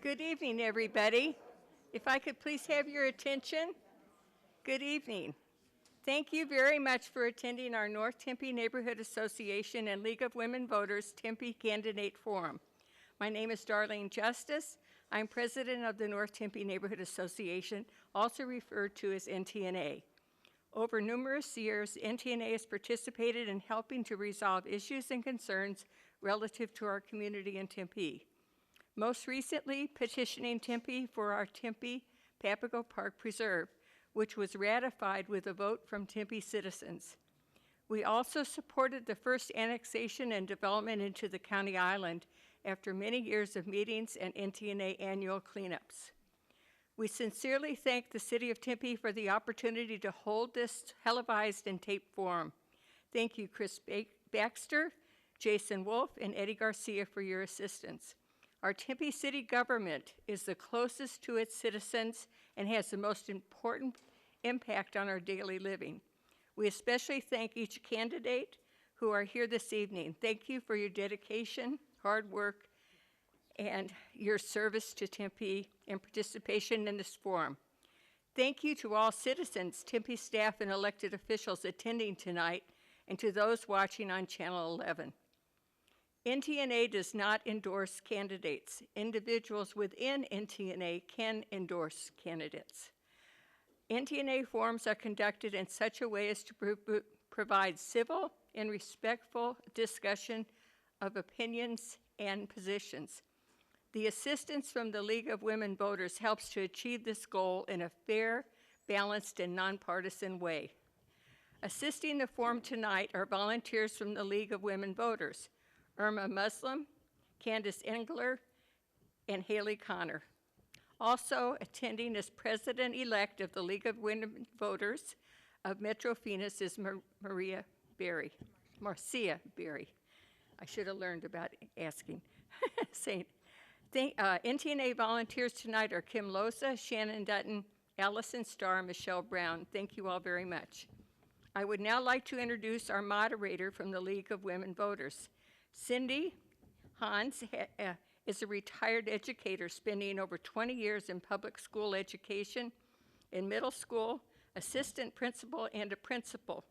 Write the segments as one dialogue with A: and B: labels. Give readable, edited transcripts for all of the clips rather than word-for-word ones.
A: Good evening, everybody. If I could please have your attention. Good evening. Thank you very much for attending our North Tempe Neighborhood Association and League of Women Voters Tempe Candidate Forum. My name is Darlene Justice. I'm president of the North Tempe Neighborhood Association, also referred to as NTNA. Over numerous years, NTNA has participated in helping to resolve issues and concerns relative to our community in Tempe. Most recently, petitioning Tempe for our Tempe Papago Park Preserve, which was ratified with a vote from Tempe citizens. We also supported the first annexation and development into the county island after many years of meetings and NTNA annual cleanups. We sincerely thank the City of Tempe for the opportunity to hold this televised and taped forum. Thank you, Chris Baxter, Jason Wolf, and Eddie Garcia for your assistance. Our Tempe city government is the closest to its citizens and has the most important impact on our daily living. We especially thank each candidate who are here this evening. Thank you for your dedication, hard work, and your service to Tempe and participation in this forum. Thank you to all citizens, Tempe staff, and elected officials attending tonight, and to those watching on Channel 11. NTNA does not endorse candidates. Individuals within NTNA can endorse candidates. NTNA forums are conducted in such a way as to provide civil and respectful discussion of opinions and positions. The assistance from the League of Women Voters helps to achieve this goal in a fair, balanced, and nonpartisan way. Assisting the forum tonight are volunteers from the League of Women Voters: Irma Muslim, Candace Engler, and Haley Connor. Also attending as president-elect of the League of Women Voters of Metro Phoenix is Marcia Berry. I should have learned about asking. NTNA volunteers tonight are Kim Loza, Shannon Dutton, Allison Starr, and Michelle Brown. Thank you all very much. I would now like to introduce our moderator from the League of Women Voters. Cindy Hans is a retired educator spending over 20 years in public school education, in middle school, assistant principal, and a principal.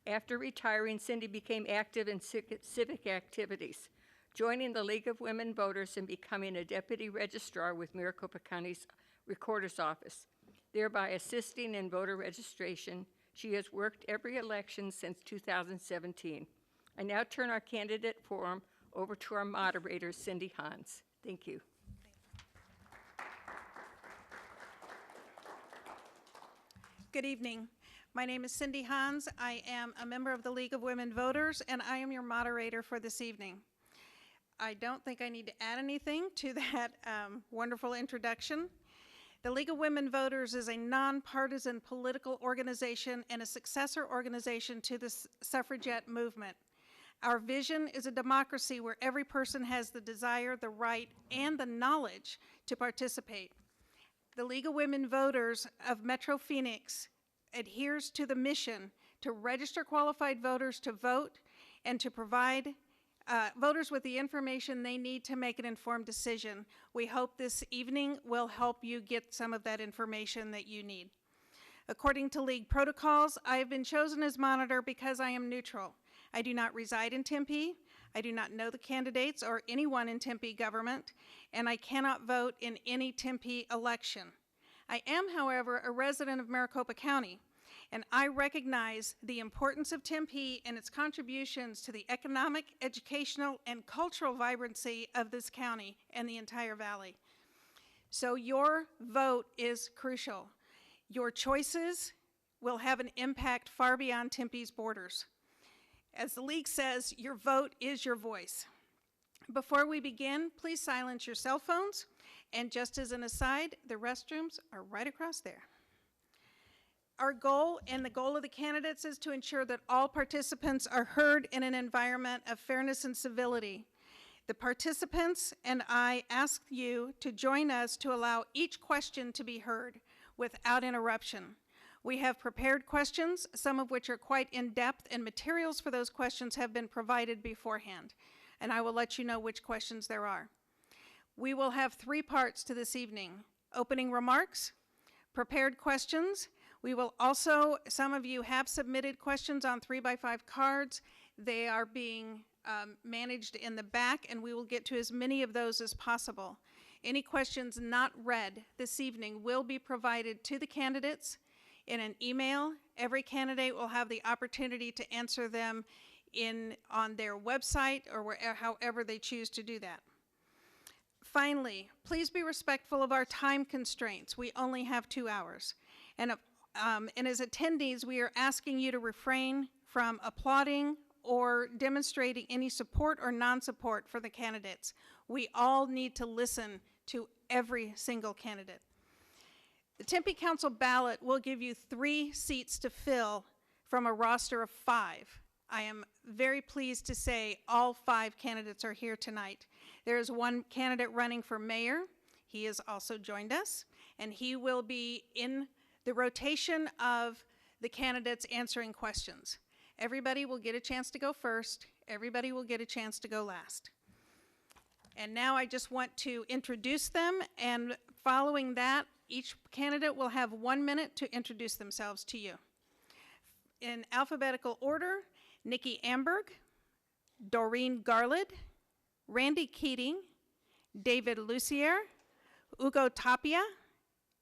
A: After retiring, Cindy became active in civic activities, joining the League of Women Voters and becoming a deputy registrar with Maricopa County's Recorder's Office, thereby assisting in voter registration. She has worked every election since 2017. I now turn our candidate forum over to our moderator, Cindy Hans. Thank you.
B: Good evening. My name is Cindy Hans. I am a member of the League of Women Voters, and I am your moderator for this evening. I don't think I need to add anything to that wonderful introduction. The League of Women Voters is a nonpartisan political organization and a successor organization to the suffragette movement. Our vision is a democracy where every person has the desire, the right, and the knowledge to participate. The League of Women Voters of Metro Phoenix adheres to the mission to register qualified voters to vote and to provide voters with the information they need to make an informed decision. We hope this evening will help you get some of that information that you need. According to League protocols, I have been chosen as monitor because I am neutral. I do not reside in Tempe, I do not know the candidates or anyone in Tempe government, and I cannot vote in any Tempe election. I am, however, a resident of Maricopa County, and I recognize the importance of Tempe and its contributions to the economic, educational, and cultural vibrancy of this county and the entire valley. So your vote is crucial. Your choices will have an impact far beyond Tempe's borders. As the League says, your vote is your voice. Before we begin, please silence your cell phones. And just as an aside, the restrooms are right across there. Our goal and the goal of the candidates is to ensure that all participants are heard in an environment of fairness and civility. The participants and I ask you to join us to allow each question to be heard without interruption. We have prepared questions, some of which are quite in-depth, and materials for those questions have been provided beforehand. And I will let you know which questions there are. We will have 3 parts to this evening: opening remarks, prepared questions. We will also, some of you have submitted questions on 3x5 cards. They are being managed in the back, and we will get to as many of those as possible. Any questions not read this evening will be provided to the candidates in an email. Every candidate will have the opportunity to answer them on their website or however they choose to do that. Finally, please be respectful of our time constraints. We only have 2 hours. And as attendees, we are asking you to refrain from applauding or demonstrating any support or non-support for the candidates. We all need to listen to every single candidate. The Tempe Council ballot will give you 3 seats to fill from a roster of 5. I am very pleased to say all 5 candidates are here tonight. There is one candidate running for mayor. He has also joined us, and he will be in the rotation of the candidates answering questions. Everybody will get a chance to go first. Everybody will get a chance to go last. And now I just want to introduce them, and following that, each candidate will have 1 minute to introduce themselves to you. In alphabetical order: Nikki Amberg, Doreen Garland, Randy Keating, David Lucier, Ugo Tapia,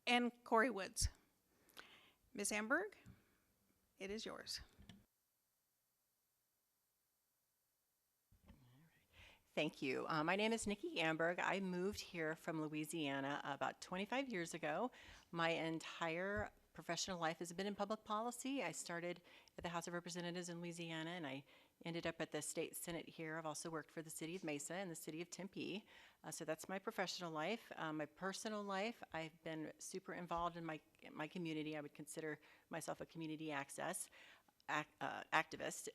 B: and Corey Woods. Ms. Amberg, it is yours.
C: Thank you. My name is Nikki Amberg. I moved here from Louisiana about 25 years ago. My entire professional life has been in public policy. I started at the House of Representatives in Louisiana, and I ended up at the state senate here. I've also worked for the city of Mesa and the city of Tempe. So that's my professional life. My personal life, I've been super involved in my community. I would consider myself a community access activist.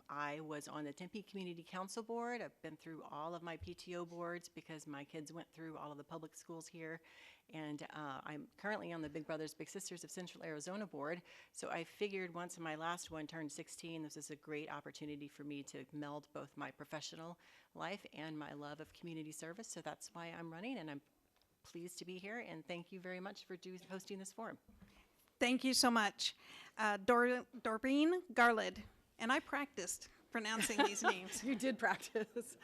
C: I was on the Tempe Community Council Board. I've been through all of my PTO boards because my kids went through all of the public schools here. And I'm currently on the Big Brothers Big Sisters of Central Arizona board. So I figured once my last one turned 16, this is a great opportunity for me to meld both my professional life and my love of community service. So that's why I'm running, and I'm pleased to be here. And thank you very much for hosting this forum.
B: Thank you so much. Doreen Garland, and I practiced pronouncing these names.
D: You did practice.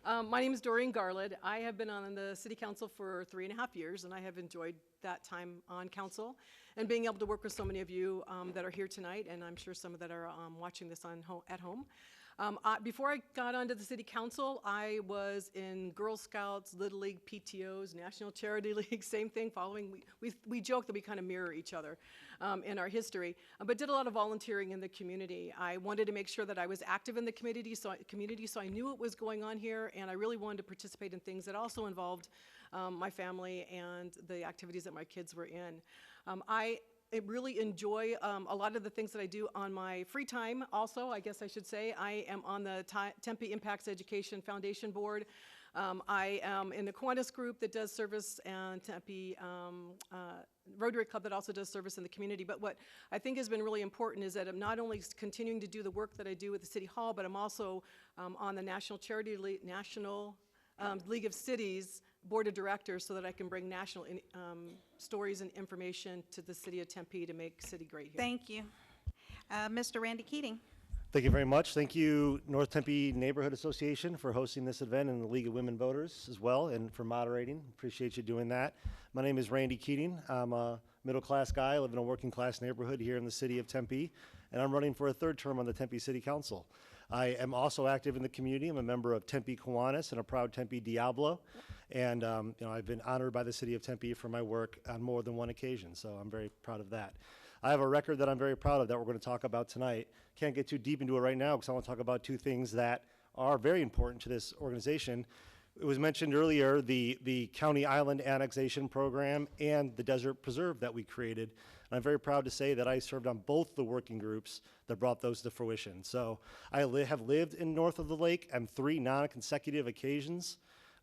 D: My name is Doreen Garland. I have been on the City Council for 3.5 years, and I have enjoyed that time on council and being able to work with so many of you that are here tonight, and I'm sure some that are watching this at home. Before I got onto the City Council, I was in Girl Scouts, Little League, PTOs, National Charity League, same thing, we joke that we kind of mirror each other in our history, but did a lot of volunteering in the community. I wanted to make sure that I was active in the community, so I knew what was going on here, and I really wanted to participate in things that also involved my family and the activities that my kids were in. I really enjoy a lot of the things that I do on my free time also, I guess I should say. I am on the Tempe Impacts Education Foundation Board. I am in the Kiwanis group that does service, and Tempe Rotary Club that also does service in the community. But what I think has been really important is that I'm not only continuing to do the work that I do at the City Hall, but I'm also on the National Charity League, League of Cities Board of Directors, so that I can bring national stories and information to the city of Tempe to make city great here.
B: Thank you. Mr. Randy Keating.
E: Thank you very much. Thank you, North Tempe Neighborhood Association, for hosting this event, and the League of Women Voters as well, and for moderating. Appreciate you doing that. My name is Randy Keating. I'm a middle-class guy. I live in a working-class neighborhood here in the city of Tempe, and I'm running for a 3rd term on the Tempe City Council. I am also active in the community. I'm a member of Tempe Kiwanis and a proud Tempe Diablo, and I've been honored by the city of Tempe for my work on more than one occasion, so I'm very proud of that. I have a record that I'm very proud of that we're going to talk about tonight. Can't get too deep into it right now because I want to talk about 2 things that are very important to this organization. It was mentioned earlier, the County Island Annexation Program and the Desert Preserve that we created. And I'm very proud to say that I served on both the working groups that brought those to fruition. So I have lived in north of the lake on 3 non-consecutive occasions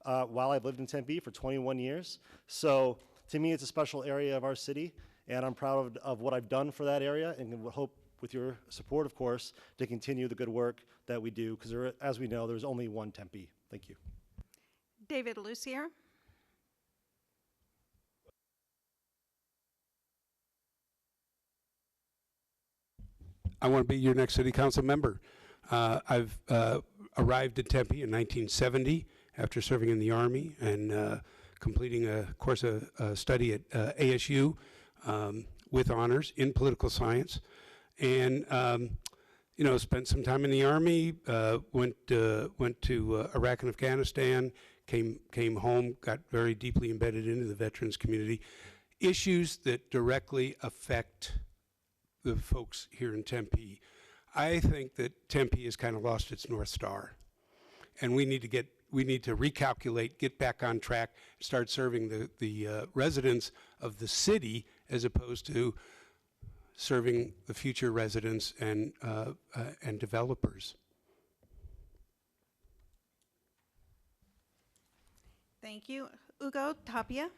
E: while I've lived in Tempe for 21 years. So to me, it's a special area of our city, and I'm proud of what I've done for that area, and hope, with your support, of course, to continue the good work that we do, because as we know, there's only one Tempe. Thank you.
B: David Lucier.
F: I want to be your next city council member. I've arrived in Tempe in 1970 after serving in the Army and completing a course of study at ASU with honors in political science. And you know, spent some time in the Army, went to Iraq and Afghanistan, came home, got very deeply embedded into the veterans community. Issues that directly affect the folks here in Tempe. I think that Tempe has kind of lost its North Star, and we need to recalculate, get back on track, start serving the residents of the city as opposed to serving the future residents and developers.
B: Thank you. Hugo Tapia.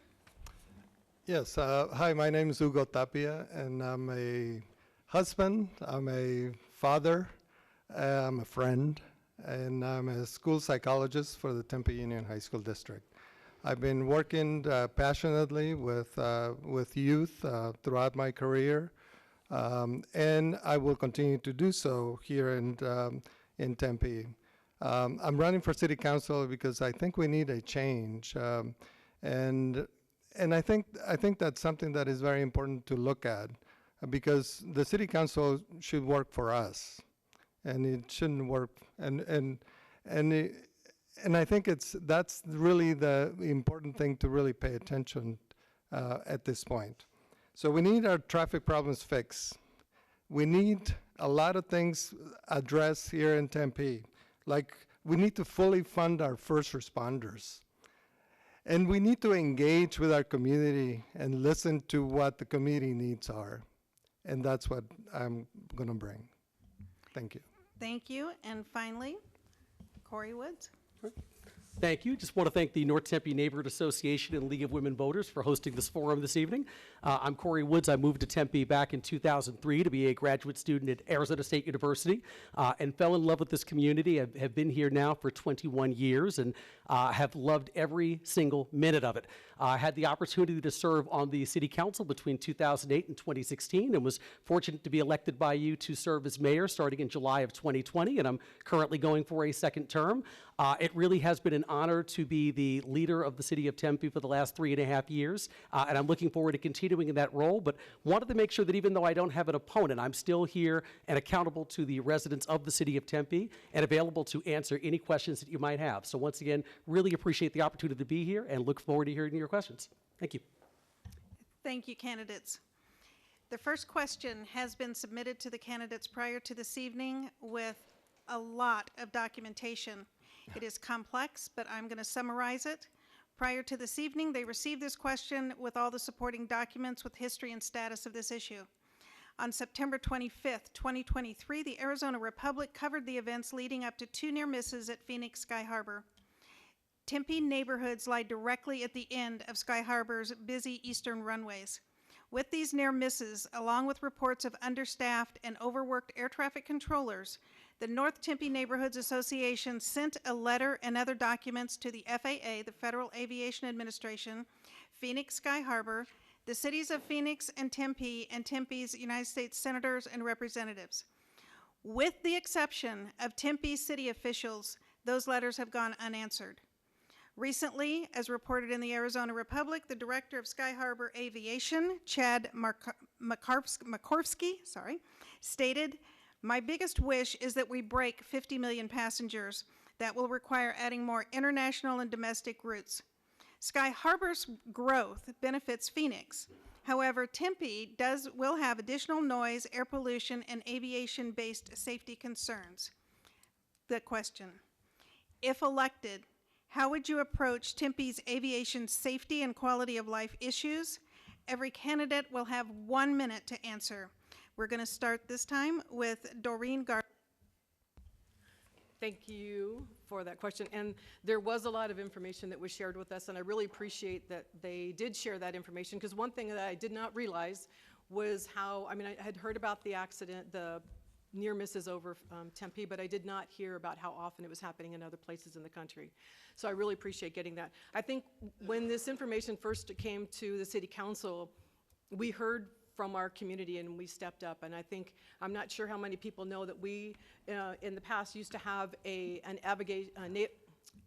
G: Yes, hi, my name is Hugo Tapia, and I'm a husband, I'm a father, I'm a friend, and I'm a school psychologist for the Tempe Union High School District. I've been working passionately with youth throughout my career, and I will continue to do so here in Tempe. I'm running for city council because I think we need a change, and I think that's something that is very important to look at, because the city council should work for us, and it shouldn't work. And I think that's really the important thing to really pay attention at this point. So we need our traffic problems fixed. We need a lot of things addressed here in Tempe. Like, we need to fully fund our first responders. And we need to engage with our community and listen to what the community needs are. And that's what I'm going to bring. Thank you.
B: Thank you. And finally, Corey Woods.
H: Thank you. Just want to thank the North Tempe Neighborhood Association and League of Women Voters for hosting this forum this evening. I'm Corey Woods. I moved to Tempe back in 2003 to be a graduate student at Arizona State University and fell in love with this community. I have been here now for 21 years and have loved every single minute of it. I had the opportunity to serve on the city council between 2008 and 2016 and was fortunate to be elected by you to serve as mayor starting in July of 2020, and I'm currently going for a second term. It really has been an honor to be the leader of the city of Tempe for the last 3.5 years, and I'm looking forward to continuing in that role, but wanted to make sure that even though I don't have an opponent, I'm still here and accountable to the residents of the city of Tempe and available to answer any questions that you might have. So once again, really appreciate the opportunity to be here and look forward to hearing your questions. Thank you.
B: Thank you, candidates. The first question has been submitted to the candidates prior to this evening with a lot of documentation. It is complex, but I'm going to summarize it. Prior to this evening, they received this question with all the supporting documents with history and status of this issue. On September 25th, 2023, the Arizona Republic covered the events leading up to 2 near misses at Phoenix Sky Harbor. Tempe neighborhoods lie directly at the end of Sky Harbor's busy eastern runways. With these near misses, along with reports of understaffed and overworked air traffic controllers, the North Tempe Neighborhoods Association sent a letter and other documents to the FAA, the Federal Aviation Administration, Phoenix Sky Harbor, the cities of Phoenix and Tempe's United States senators and representatives. With the exception of Tempe city officials, those letters have gone unanswered. Recently, as reported in the Arizona Republic, the director of Sky Harbor Aviation, Chad Makorski, stated, "My biggest wish is that we break 50 million passengers. That will require adding more international and domestic routes. Sky Harbor's growth benefits Phoenix. However, Tempe will have additional noise, air pollution, and aviation-based safety concerns." The question, if elected, how would you approach Tempe's aviation safety and quality of life issues? Every candidate will have 1 minute to answer. We're going to start this time with Doreen Gar.
D: Thank you for that question. And there was a lot of information that was shared with us, and I really appreciate that they did share that information, because one thing that I did not realize was how, I mean, I had heard about the accident, the near misses over Tempe, but I did not hear about how often it was happening in other places in the country. So I really appreciate getting that. I think when this information first came to the city council, we heard from our community, and we stepped up. And I think, I'm not sure how many people know that we, in the past, used to have an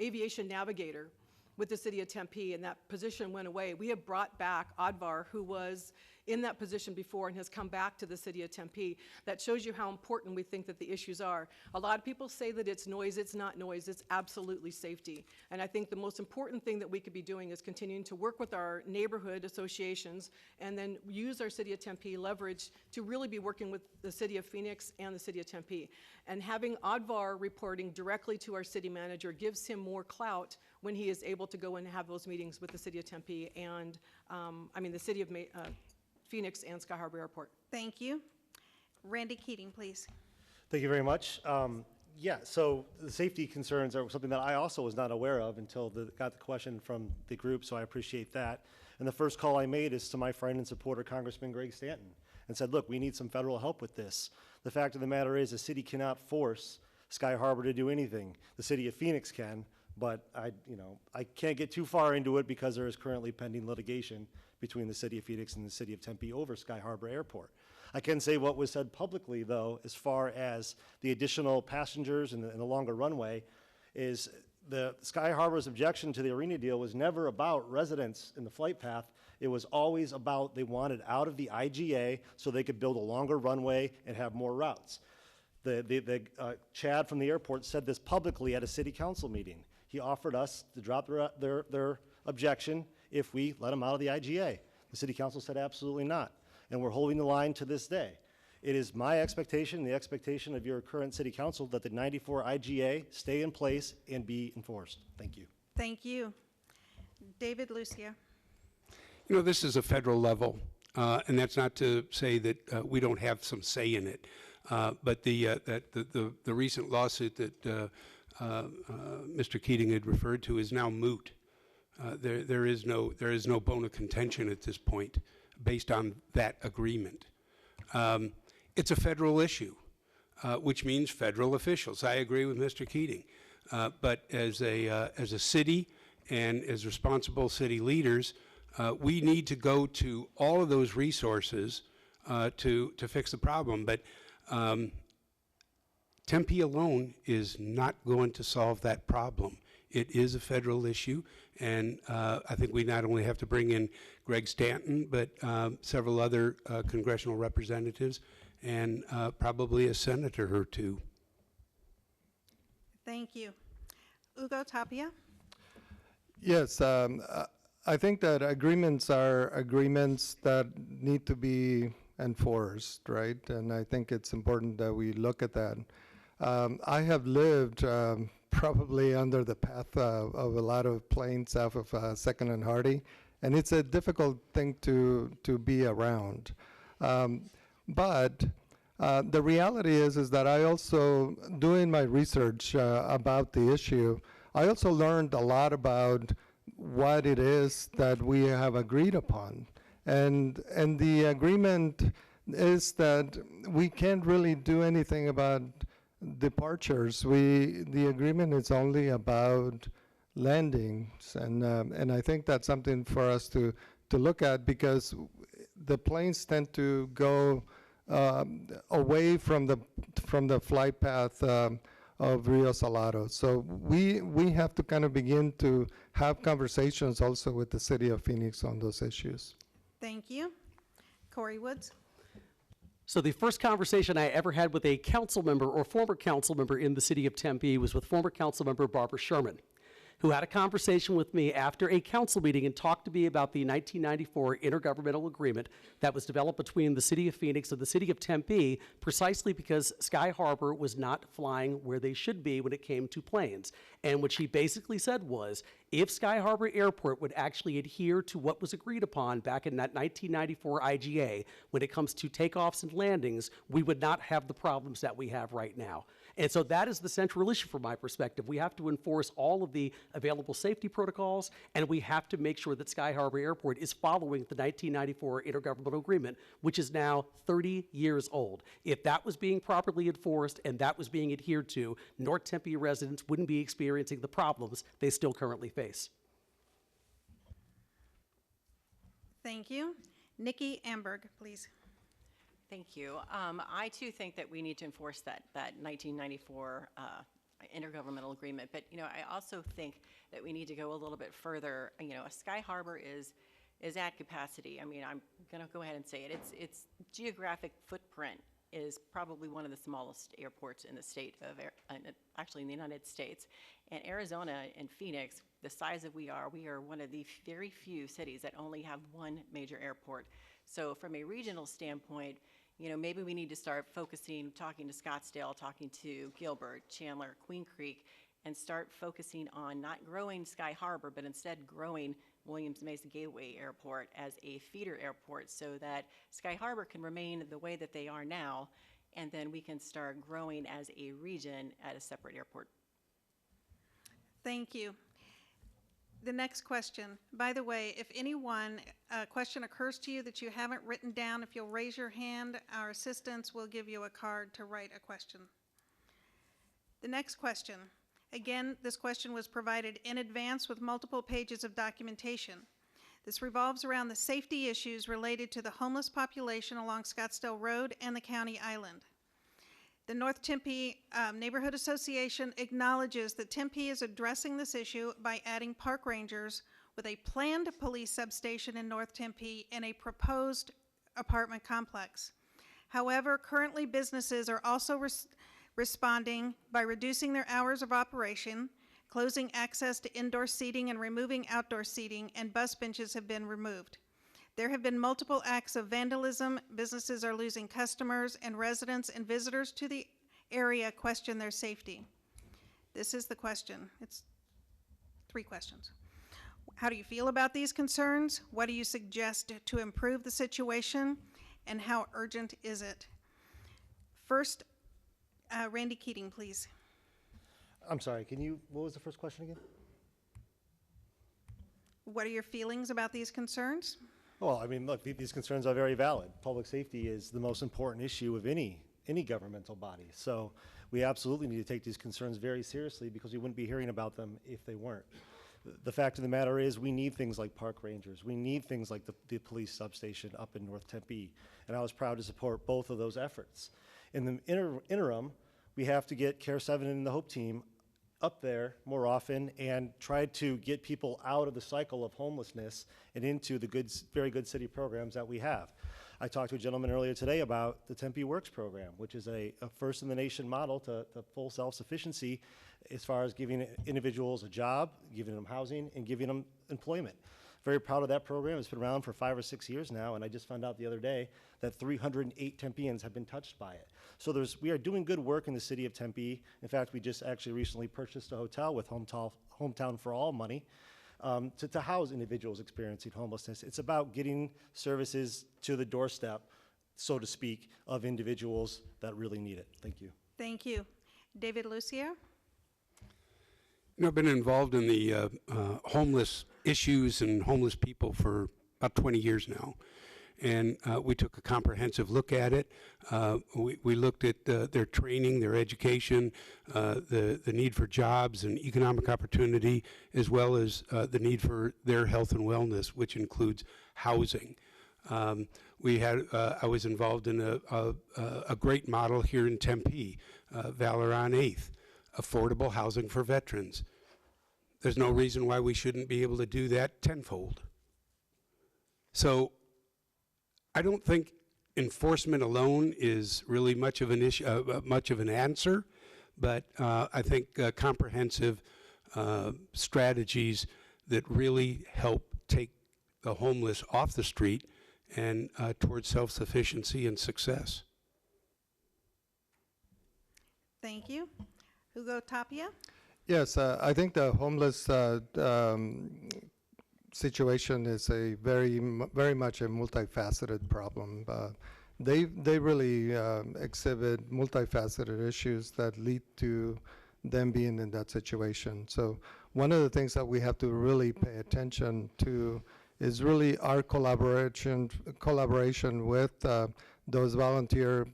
D: aviation navigator with the city of Tempe, and that position went away. We have brought back Advar, who was in that position before and has come back to the city of Tempe. That shows you how important we think that the issues are. A lot of people say that it's noise. It's not noise. It's absolutely safety. And I think the most important thing that we could be doing is continuing to work with our neighborhood associations and then use our city of Tempe leverage to really be working with the city of Phoenix and the city of Tempe. And having Advar reporting directly to our city manager gives him more clout when he is able to go and have those meetings with the city of Tempe and, the city of Phoenix and Sky Harbor Airport.
B: Thank you. Randy Keating, please.
E: Thank you very much. Yeah, so the safety concerns are something that I also was not aware of until got the question from the group, so I appreciate that. And the first call I made is to my friend and supporter, Congressman Greg Stanton, and said, look, we need some federal help with this. The fact of the matter is the city cannot force Sky Harbor to do anything. The city of Phoenix can, but I can't get too far into it because there is currently pending litigation between the city of Phoenix and the city of Tempe over Sky Harbor Airport. I can say what was said publicly, though, as far as the additional passengers and the longer runway, is the Sky Harbor's objection to the arena deal was never about residents in the flight path. It was always about they wanted out of the IGA so they could build a longer runway and have more routes. Chad from the airport said this publicly at a city council meeting. He offered us to drop their objection if we let them out of the IGA. The city council said absolutely not, and we're holding the line to this day. It is my expectation, the expectation of your current city council, that the 94 IGA stay in place and be enforced. Thank you.
B: Thank you. David Lucia.
F: This is a federal level, and that's not to say that we don't have some say in it. But the recent lawsuit that Mr. Keating had referred to is now moot. There is no bone of contention at this point based on that agreement. It's a federal issue, which means federal officials. I agree with Mr. Keating. But as a city and as responsible city leaders, we need to go to all of those resources to fix the problem. But Tempe alone is not going to solve that problem. It is a federal issue, and I think we not only have to bring in Greg Stanton, but several other congressional representatives and probably a senator or two.
B: Thank you. Ugo Tapia.
G: Yes, I think that agreements are agreements that need to be enforced, right? And I think it's important that we look at that. I have lived probably under the path of a lot of planes south of 2nd and Hardy, and it's a difficult thing to be around. But the reality is that I also, doing my research about the issue, I also learned a lot about what it is that we have agreed upon. And the agreement is that we can't really do anything about departures. The agreement is only about landings, and I think that's something for us to look at, because the planes tend to go away from the flight path of Rio Salado. So we have to kind of begin to have conversations also with the city of Phoenix on those issues.
B: Thank you. Corey Woods.
H: So the first conversation I ever had with a council member or former council member in the city of Tempe was with former council member Barbara Sherman, who had a conversation with me after a council meeting and talked to me about the 1994 intergovernmental agreement that was developed between the city of Phoenix and the city of Tempe, precisely because Sky Harbor was not flying where they should be when it came to planes. And what she basically said was, if Sky Harbor Airport would actually adhere to what was agreed upon back in that 1994 IGA, when it comes to takeoffs and landings, we would not have the problems that we have right now. And so that is the central issue from my perspective. We have to enforce all of the available safety protocols, and we have to make sure that Sky Harbor Airport is following the 1994 intergovernmental agreement, which is now 30 years old. If that was being properly enforced and that was being adhered to, North Tempe residents wouldn't be experiencing the problems they still currently face.
B: Thank you. Nikki Amberg, please.
C: Thank you. I too think that we need to enforce that 1994 intergovernmental agreement, but I also think that we need to go a little bit further. A Sky Harbor is at capacity. I mean, I'm going to go ahead and say it. Its geographic footprint is probably one of the smallest airports in the state of, actually in the United States. And Arizona and Phoenix, the size that we are one of the very few cities that only have one major airport. So from a regional standpoint, maybe we need to start focusing, talking to Scottsdale, talking to Gilbert, Chandler, Queen Creek, and start focusing on not growing Sky Harbor, but instead growing Williams Mesa Gateway Airport as a feeder airport so that Sky Harbor can remain the way that they are now, and then we can start growing as a region at a separate airport.
B: Thank you. The next question. By the way, if anyone, a question occurs to you that you haven't written down, if you'll raise your hand, our assistants will give you a card to write a question. The next question. Again, this question was provided in advance with multiple pages of documentation. This revolves around the safety issues related to the homeless population along Scottsdale Road and the county island. The North Tempe Neighborhood Association acknowledges that Tempe is addressing this issue by adding park rangers with a planned police substation in North Tempe and a proposed apartment complex. However, currently businesses are also responding by reducing their hours of operation, closing access to indoor seating and removing outdoor seating, and bus benches have been removed. There have been multiple acts of vandalism, businesses are losing customers, and residents and visitors to the area question their safety. This is the question. It's 3 questions. How do you feel about these concerns? What do you suggest to improve the situation? And how urgent is it? First, Randy Keating, please.
E: I'm sorry, what was the first question again?
B: What are your feelings about these concerns?
E: Well, I mean, look, these concerns are very valid. Public safety is the most important issue of any governmental body. So we absolutely need to take these concerns very seriously because we wouldn't be hearing about them if they weren't. The fact of the matter is we need things like park rangers. We need things like the police substation up in North Tempe. And I was proud to support both of those efforts. In the interim, we have to get Care 7 and the Hope Team up there more often and try to get people out of the cycle of homelessness and into the very good city programs that we have. I talked to a gentleman earlier today about the Tempe Works program, which is a first in the nation model to full self-sufficiency as far as giving individuals a job, giving them housing, and giving them employment. Very proud of that program. It's been around for 5 or 6 years now, and I just found out the other day that 308 Tempeans have been touched by it. So we are doing good work in the city of Tempe. In fact, we just actually recently purchased a hotel with Hometown for All money to house individuals experiencing homelessness. It's about getting services to the doorstep, so to speak, of individuals that really need it. Thank you.
B: Thank you. David Lucio?
F: I've been involved in the homeless issues and homeless people for about 20 years now. And we took a comprehensive look at it. We looked at their training, their education, the need for jobs and economic opportunity, as well as the need for their health and wellness, which includes housing. I was involved in a great model here in Tempe, Valor on 8th, affordable housing for veterans. There's no reason why we shouldn't be able to do that tenfold. So I don't think enforcement alone is really much of an issue, much of an answer, but I think comprehensive strategies that really help take the homeless off the street and towards self-sufficiency and success.
B: Thank you. Hugo Tapia?
G: Yes, I think the homeless situation is a very much a multifaceted problem. They really exhibit multifaceted issues that lead to them being in that situation. So one of the things that we have to really pay attention to is really our collaboration with those volunteer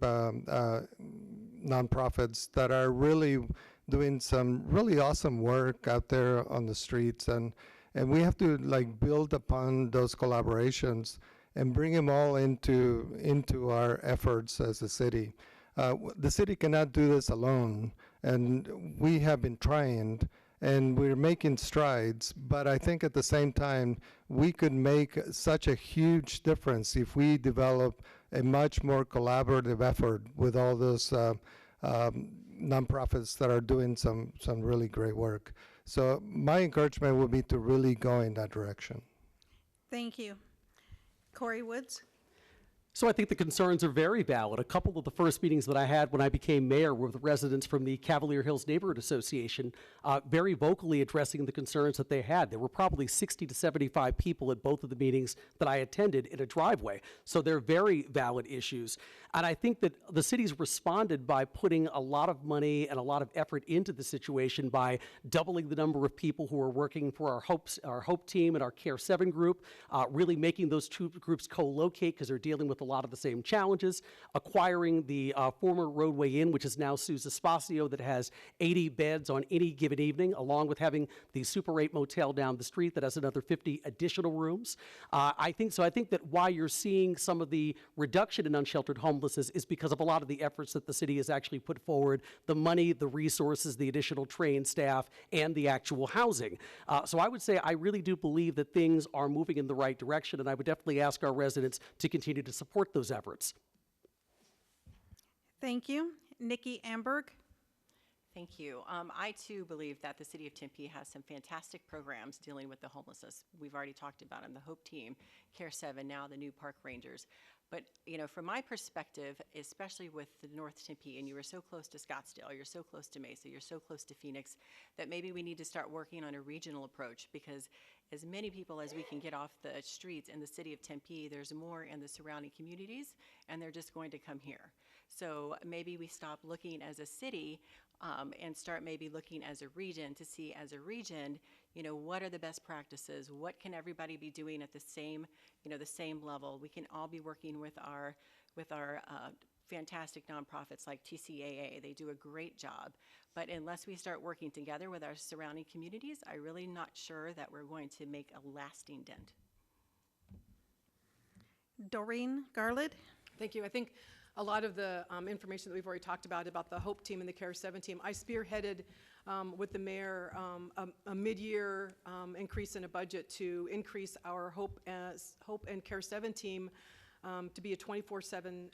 G: nonprofits that are really doing some really awesome work out there on the streets, and we have to like build upon those collaborations and bring them all into our efforts as a city. The city cannot do this alone, and we have been trying, and we're making strides, but I think at the same time, we could make such a huge difference if we develop a much more collaborative effort with all those nonprofits that are doing some really great work. So my encouragement would be to really go in that direction.
B: Thank you. Corey Woods?
H: So I think the concerns are very valid. A couple of the first meetings that I had when I became mayor were with residents from the Cavalier Hills Neighborhood Association, very vocally addressing the concerns that they had. There were probably 60 to 75 people at both of the meetings that I attended in a driveway. So they're very valid issues. And I think that the city's responded by putting a lot of money and a lot of effort into the situation by doubling the number of people who are working for our Hope team and our Care 7 group, really making those two groups co-locate because they're dealing with a lot of the same challenges, acquiring the former Roadway Inn, which is now Suze Espacio, that has 80 beds on any given evening, along with having the Super 8 motel down the street that has another 50 additional rooms. I think that why you're seeing some of the reduction in unsheltered homelessness is because of a lot of the efforts that the city has actually put forward, the money, the resources, the additional trained staff, and the actual housing. So I would say I really do believe that things are moving in the right direction, and I would definitely ask our residents to continue to support those efforts.
B: Thank you. Nikki Amberg?
C: Thank you. I too believe that the city of Tempe has some fantastic programs dealing with the homelessness. We've already talked about them, the Hope Team, Care 7, now the new Park Rangers. But, you know, from my perspective, especially with the North Tempe, and you were so close to Scottsdale, you're so close to Mesa, you're so close to Phoenix, that maybe we need to start working on a regional approach, because as many people as we can get off the streets in the city of Tempe, there's more in the surrounding communities, and they're just going to come here. So maybe we stop looking as a city and start maybe looking as a region to see, as a region, you know, what are the best practices? What can everybody be doing at the same, you know, the same level? We can all be working with our fantastic nonprofits like TCAA. They do a great job. But unless we start working together with our surrounding communities, I'm really not sure that we're going to make a lasting dent.
B: Doreen Garland?
D: Thank you. I think a lot of the information that we've already talked about the Hope Team and the Care 7 team, I spearheaded with the mayor a mid-year increase in a budget to increase our Hope and Care 7 team to be a 24/7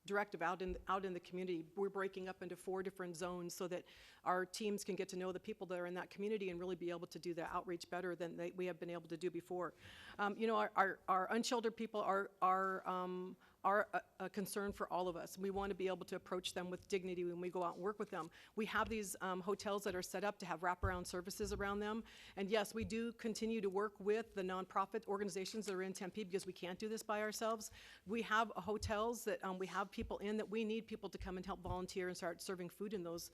D: directive out in the community. We're breaking up into 4 different zones so that our teams can get to know the people that are in that community and really be able to do the outreach better than we have been able to do before. You know, our unsheltered people are a concern for all of us. We want to be able to approach them with dignity when we go out and work with them. We have these hotels that are set up to have wraparound services around them. And yes, we do continue to work with the nonprofit organizations that are in Tempe because we can't do this by ourselves. We have hotels that we have people in that we need people to come and help volunteer and start serving food in those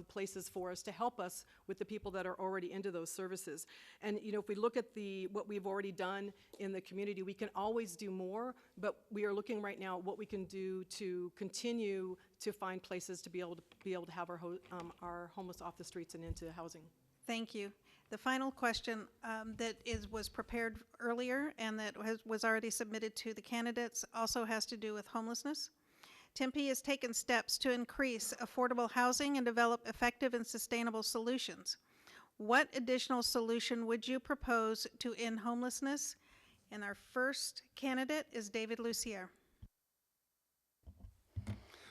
D: places for us to help us with the people that are already into those services. And you know, if we look at what we've already done in the community, we can always do more, but we are looking right now at what we can do to continue to find places to be able to have our homeless off the streets and into housing.
B: Thank you. The final question that was prepared earlier and that was already submitted to the candidates also has to do with homelessness. Tempe has taken steps to increase affordable housing and develop effective and sustainable solutions. What additional solution would you propose to end homelessness? And our first candidate is David Lucier.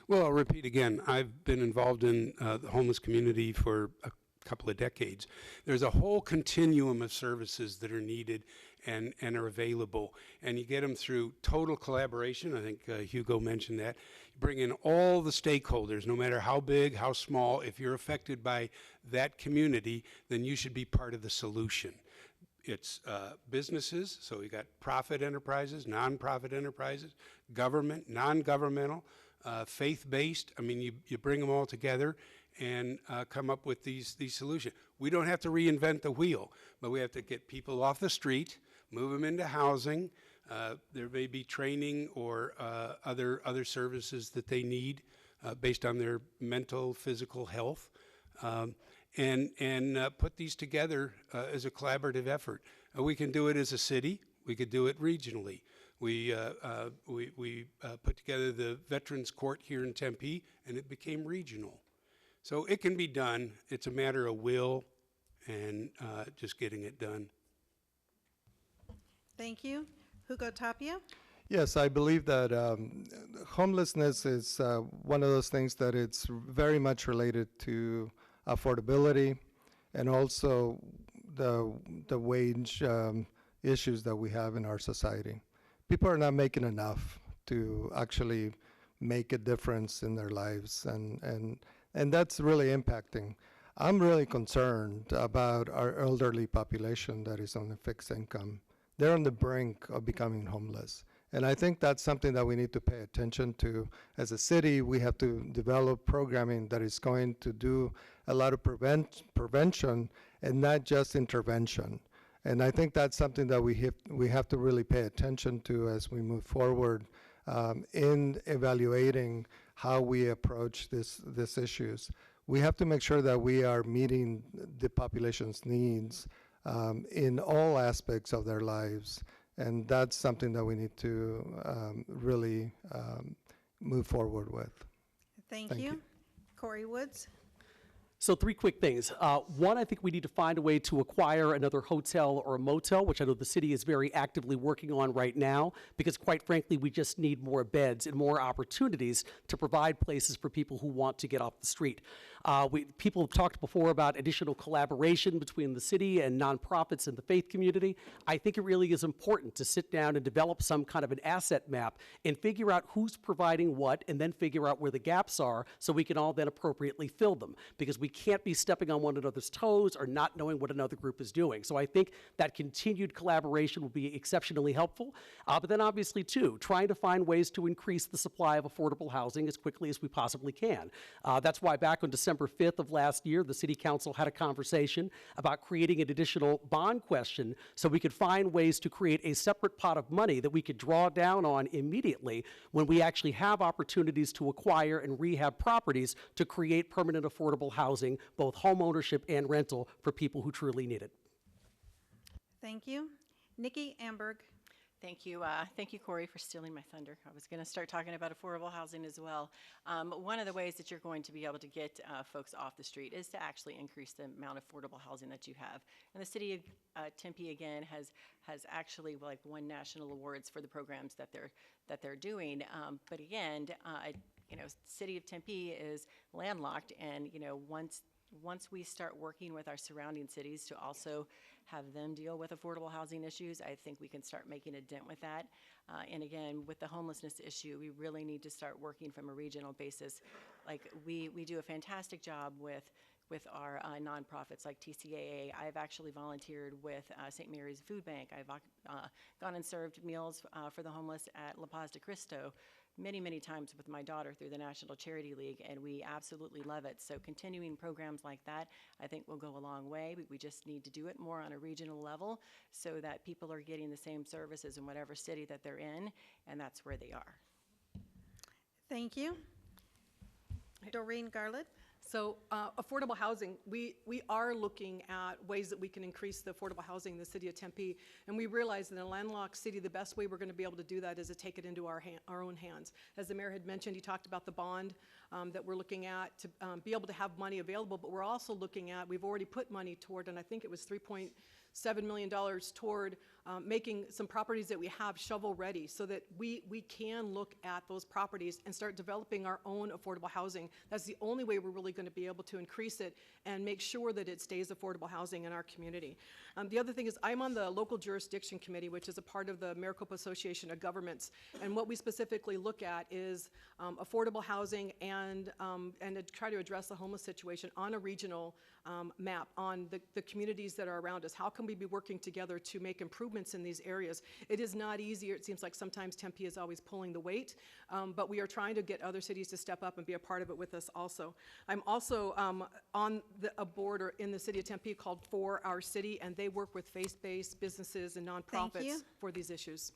F: Well, I'll repeat again. I've been involved in the homeless community for a couple of decades. There's a whole continuum of services that are needed and are available, and you get them through total collaboration. I think Hugo mentioned that. You bring in all the stakeholders, no matter how big, how small. If you're affected by that community, then you should be part of the solution. It's businesses, so we got profit enterprises, nonprofit enterprises, government, non-governmental, faith-based. I mean, you bring them all together and come up with these solutions. We don't have to reinvent the wheel, but we have to get people off the street, move them into housing. There may be training or other services that they need based on their mental, physical health. and put these together as a collaborative effort. We can do it as a city. We could do it regionally. We put together the Veterans Court here in Tempe, and it became regional. So it can be done. It's a matter of will and just getting it done.
B: Thank you. Hugo Tapia?
G: Yes, I believe that homelessness is one of those things that it's very much related to affordability and also the wage issues that we have in our society. People are not making enough to actually make a difference in their lives, and that's really impacting. I'm really concerned about our elderly population that is on a fixed income. They're on the brink of becoming homeless. And I think that's something that we need to pay attention to. As a city, we have to develop programming that is going to do a lot of prevention and not just intervention. And I think that's something that we have to really pay attention to as we move forward in evaluating how we approach these issues. We have to make sure that we are meeting the population's needs in all aspects of their lives. And that's something that we need to really move forward with.
B: Thank you. Corey Woods?
H: So 3 quick things. One, I think we need to find a way to acquire another hotel or a motel, which I know the city is very actively working on right now, because quite frankly, we just need more beds and more opportunities to provide places for people who want to get off the street. People have talked before about additional collaboration between the city and nonprofits and the faith community. I think it really is important to sit down and develop some kind of an asset map and figure out who's providing what, and then figure out where the gaps are so we can all then appropriately fill them, because we can't be stepping on one another's toes or not knowing what another group is doing. So I think that continued collaboration will be exceptionally helpful. But then obviously too, trying to find ways to increase the supply of affordable housing as quickly as we possibly can. That's why back on December 5th of last year, the City Council had a conversation about creating an additional bond question so we could find ways to create a separate pot of money that we could draw down on immediately when we actually have opportunities to acquire and rehab properties to create permanent affordable housing, both home ownership and rental, for people who truly need it.
B: Thank you. Nikki Amberg?
C: Thank you. Thank you, Corey, for stealing my thunder. I was going to start talking about affordable housing as well. One of the ways that you're going to be able to get folks off the street is to actually increase the amount of affordable housing that you have. And the city of Tempe, again, has actually won national awards for the programs that they're doing. But again, city of Tempe is landlocked, and once we start working with our surrounding cities to also have them deal with affordable housing issues, I think we can start making a dent with that. And again, with the homelessness issue, we really need to start working from a regional basis. Like we do a fantastic job with our nonprofits like TCAA. I've actually volunteered with St. Mary's Food Bank. I've gone and served meals for the homeless at La Paz de Cristo many times with my daughter through the National Charity League, and we absolutely love it. So continuing programs like that, I think, will go a long way, but we just need to do it more on a regional level so that people are getting the same services in whatever city that they're in, and that's where they are.
B: Thank you. Doreen Garland?
D: So affordable housing, we are looking at ways that we can increase the affordable housing in the city of Tempe, and we realize that in a landlocked city, the best way we're going to be able to do that is to take it into our own hands. As the mayor had mentioned, he talked about the bond that we're looking at to be able to have money available, but we're also looking at, we've already put money toward, and I think it was $3.7 million toward making some properties that we have shovel ready so that we can look at those properties and start developing our own affordable housing. That's the only way we're really going to be able to increase it and make sure that it stays affordable housing in our community. The other thing is I'm on the local jurisdiction committee, which is a part of the Maricopa Association of Governments, and what we specifically look at is affordable housing and to try to address the homeless situation on a regional map on the communities that are around us. How can we be working together to make improvements in these areas? It is not easier. It seems like sometimes Tempe is always pulling the weight, but we are trying to get other cities to step up and be a part of it with us also. I'm also on a board in the city of Tempe called For Our City, and they work with faith-based businesses and nonprofits for these issues.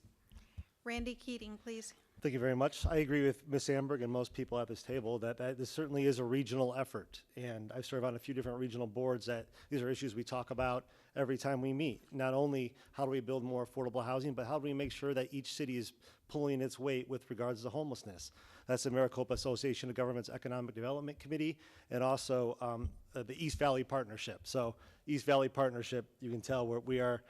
B: Randy Keating, please.
E: Thank you very much. I agree with Ms. Amberg and most people at this table that this certainly is a regional effort. And I serve on a few different regional boards that these are issues we talk about every time we meet. Not only how do we build more affordable housing, but how do we make sure that each city is pulling its weight with regards to homelessness. That's the Maricopa Association of Governments Economic Development Committee and also the East Valley Partnership. So East Valley Partnership, you can tell we are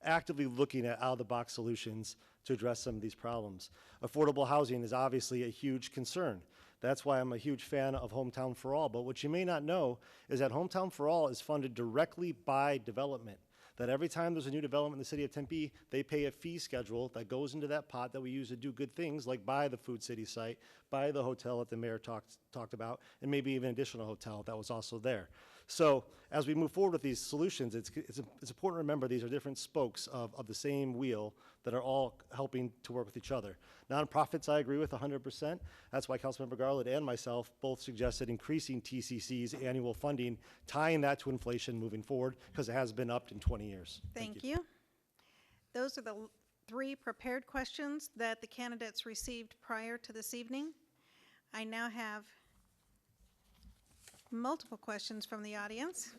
E: actively looking at out-of-the-box solutions to address some of these problems. Affordable housing is obviously a huge concern. That's why I'm a huge fan of Hometown for All. But what you may not know is that Hometown for All is funded directly by development. That every time there's a new development in the city of Tempe, they pay a fee schedule that goes into that pot that we use to do good things like buy the Food City site, buy the hotel that the mayor talked about, and maybe even an additional hotel that was also there. So as we move forward with these solutions, it's important to remember these are different spokes of the same wheel that are all helping to work with each other. Nonprofits, I agree with 100%. That's why Councilmember Garland and myself both suggested increasing TCC's annual funding, tying that to inflation moving forward, because it has been upped in 20 years.
B: Thank you. Those are the 3 prepared questions that the candidates received prior to this evening. I now have multiple questions from the audience.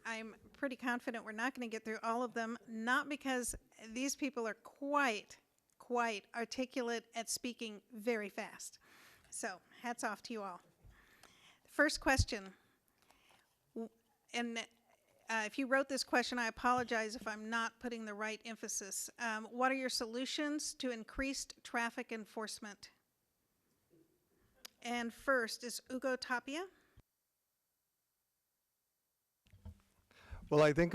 B: I'm pretty confident we're not going to get through all of them, not because these people are quite articulate at speaking very fast. So hats off to you all. First question, and if you wrote this question, I apologize if I'm not putting the right emphasis. What are your solutions to increased traffic enforcement? And first is Ugo Tapia.
G: Well, I think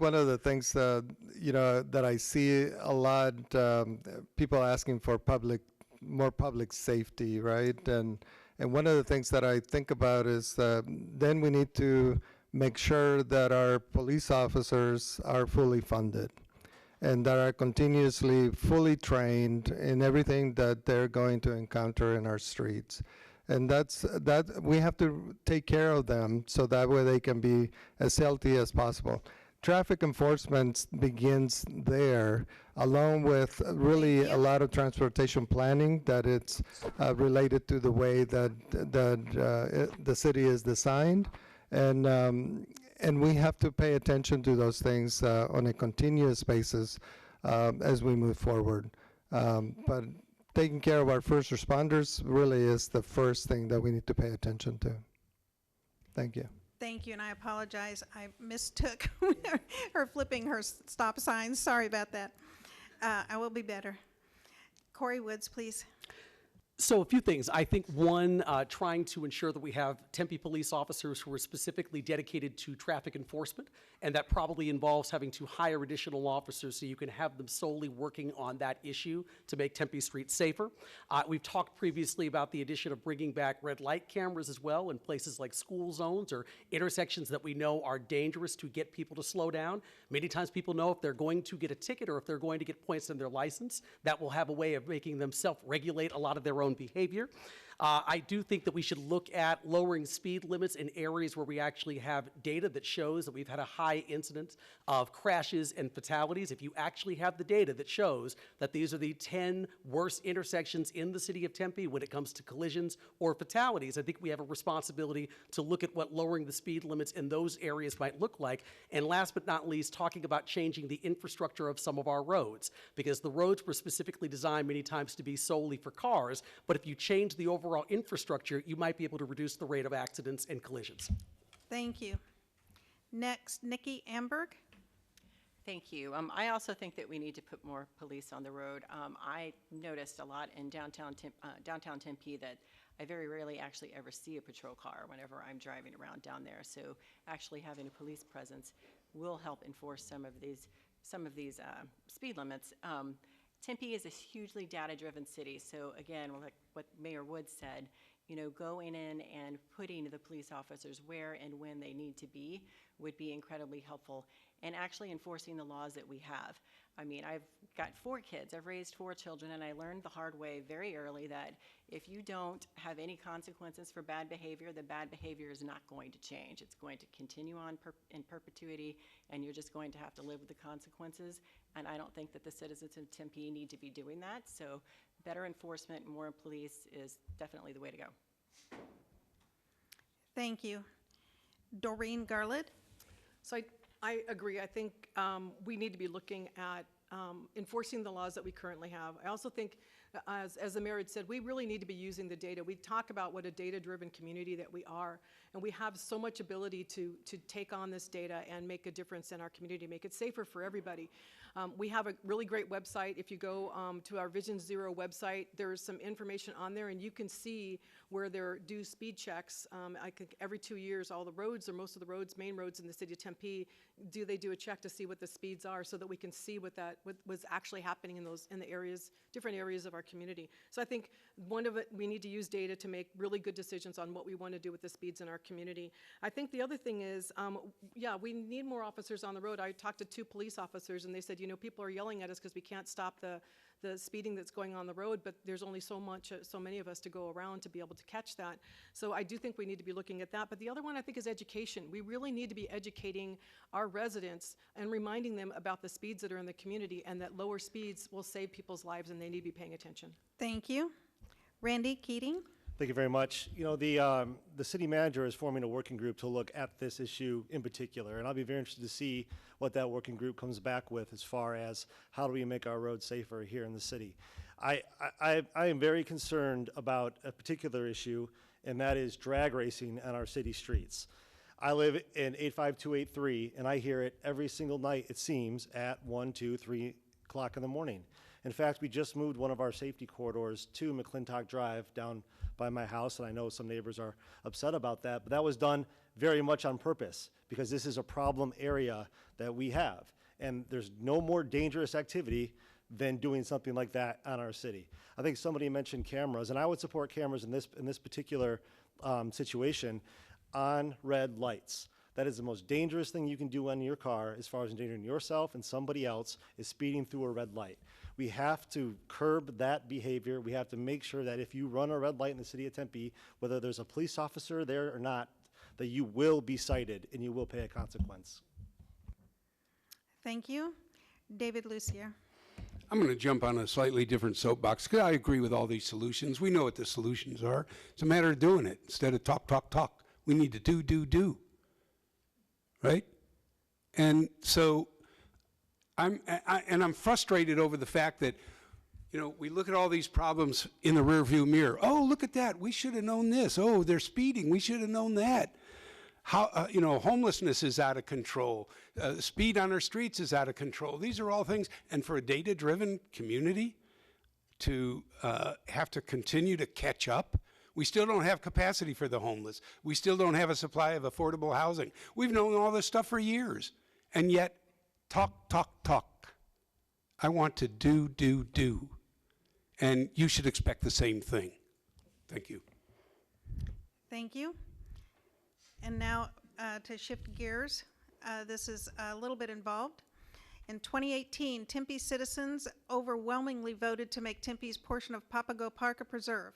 G: one of the things that I see a lot, people asking for more public safety, right? And one of the things that I think about is then we need to make sure that our police officers are fully funded and that are continuously fully trained in everything that they're going to encounter in our streets. And that we have to take care of them so that way they can be as healthy as possible. Traffic enforcement begins there, along with really a lot of transportation planning that it's related to the way that the city is designed. And we have to pay attention to those things on a continuous basis as we move forward. But taking care of our first responders really is the first thing that we need to pay attention to. Thank you.
B: Thank you, and I apologize. I mistook her flipping her stop signs. Sorry about that. I will be better. Corey Woods, please.
H: So a few things. I think one, trying to ensure that we have Tempe police officers who are specifically dedicated to traffic enforcement, and that probably involves having to hire additional officers so you can have them solely working on that issue to make Tempe streets safer. We've talked previously about the addition of bringing back red light cameras as well in places like school zones or intersections that we know are dangerous to get people to slow down. Many times people know if they're going to get a ticket or if they're going to get points on their license, that will have a way of making them self-regulate a lot of their own behavior. I do think that we should look at lowering speed limits in areas where we actually have data that shows that we've had a high incidence of crashes and fatalities. If you actually have the data that shows that these are the 10 worst intersections in the city of Tempe when it comes to collisions or fatalities, I think we have a responsibility to look at what lowering the speed limits in those areas might look like. And last but not least, talking about changing the infrastructure of some of our roads, because the roads were specifically designed many times to be solely for cars, but if you change the overall infrastructure, you might be able to reduce the rate of accidents and collisions.
B: Thank you. Next, Nikki Amberg.
C: Thank you. I also think that we need to put more police on the road. I noticed a lot in downtown Tempe that I very rarely actually ever see a patrol car whenever I'm driving around down there. So actually having a police presence will help enforce some of these speed limits. Tempe is a hugely data-driven city, so again, like what Mayor Woods said, going in and putting the police officers where and when they need to be would be incredibly helpful, and actually enforcing the laws that we have. I mean, I've got 4 kids, I've raised 4 children, and I learned the hard way very early that if you don't have any consequences for bad behavior, the bad behavior is not going to change. It's going to continue on in perpetuity, and you're just going to have to live with the consequences. And I don't think that the citizens of Tempe need to be doing that. So better enforcement, more police is definitely the way to go.
B: Thank you. Doreen Garland?
D: So I agree. I think we need to be looking at enforcing the laws that we currently have. I also think, as the mayor had said, we really need to be using the data. We talk about what a data-driven community that we are, and we have so much ability to take on this data and make a difference in our community, make it safer for everybody. We have a really great website. If you go to our Vision Zero website, there's some information on there, and you can see where they're due speed checks. I think every 2 years, all the roads, or most of the roads, main roads in the city of Tempe, they do a check to see what the speeds are, so that we can see what was actually happening in the areas, different areas of our community. So I think we need to use data to make really good decisions on what we want to do with the speeds in our community. I think the other thing is, we need more officers on the road. I talked to 2 police officers, and they said, people are yelling at us because we can't stop the speeding that's going on the road, but there's only so many of us to go around to be able to catch that. So I do think we need to be looking at that. But the other one, I think, is education. We really need to be educating our residents and reminding them about the speeds that are in the community, and that lower speeds will save people's lives, and they need to be paying attention.
B: Thank you. Randy Keating?
E: Thank you very much. The city manager is forming a working group to look at this issue in particular, and I'll be very interested to see what that working group comes back with as far as how do we make our roads safer here in the city. I am very concerned about a particular issue, and that is drag racing on our city streets. I live in 85283, and I hear it every single night, it seems, at 1, 2, 3 o'clock in the morning. In fact, we just moved one of our safety corridors to McClintock Drive down by my house, and I know some neighbors are upset about that, but that was done very much on purpose, because this is a problem area that we have, and there's no more dangerous activity than doing something like that on our city. I think somebody mentioned cameras, and I would support cameras in this particular situation on red lights. That is the most dangerous thing you can do on your car, as far as endangering yourself and somebody else, is speeding through a red light. We have to curb that behavior. We have to make sure that if you run a red light in the city of Tempe, whether there's a police officer there or not, that you will be cited and you will pay a consequence.
B: Thank you. David Lucier?
F: I'm going to jump on a slightly different soapbox, because I agree with all these solutions. We know what the solutions are. It's a matter of doing it. Instead of talk, talk, talk, we need to do. Right? And so I'm frustrated over the fact that, we look at all these problems in the rearview mirror. Oh, look at that. We should have known this. Oh, they're speeding. We should have known that. How, homelessness is out of control. Speed on our streets is out of control. These are all things. And for a data-driven community to have to continue to catch up, we still don't have capacity for the homeless. We still don't have a supply of affordable housing. We've known all this stuff for years. And yet, talk. I want to do. And you should expect the same thing. Thank you.
B: Thank you. And now to shift gears, this is a little bit involved. In 2018, Tempe citizens overwhelmingly voted to make Tempe's portion of Papago Park a preserve.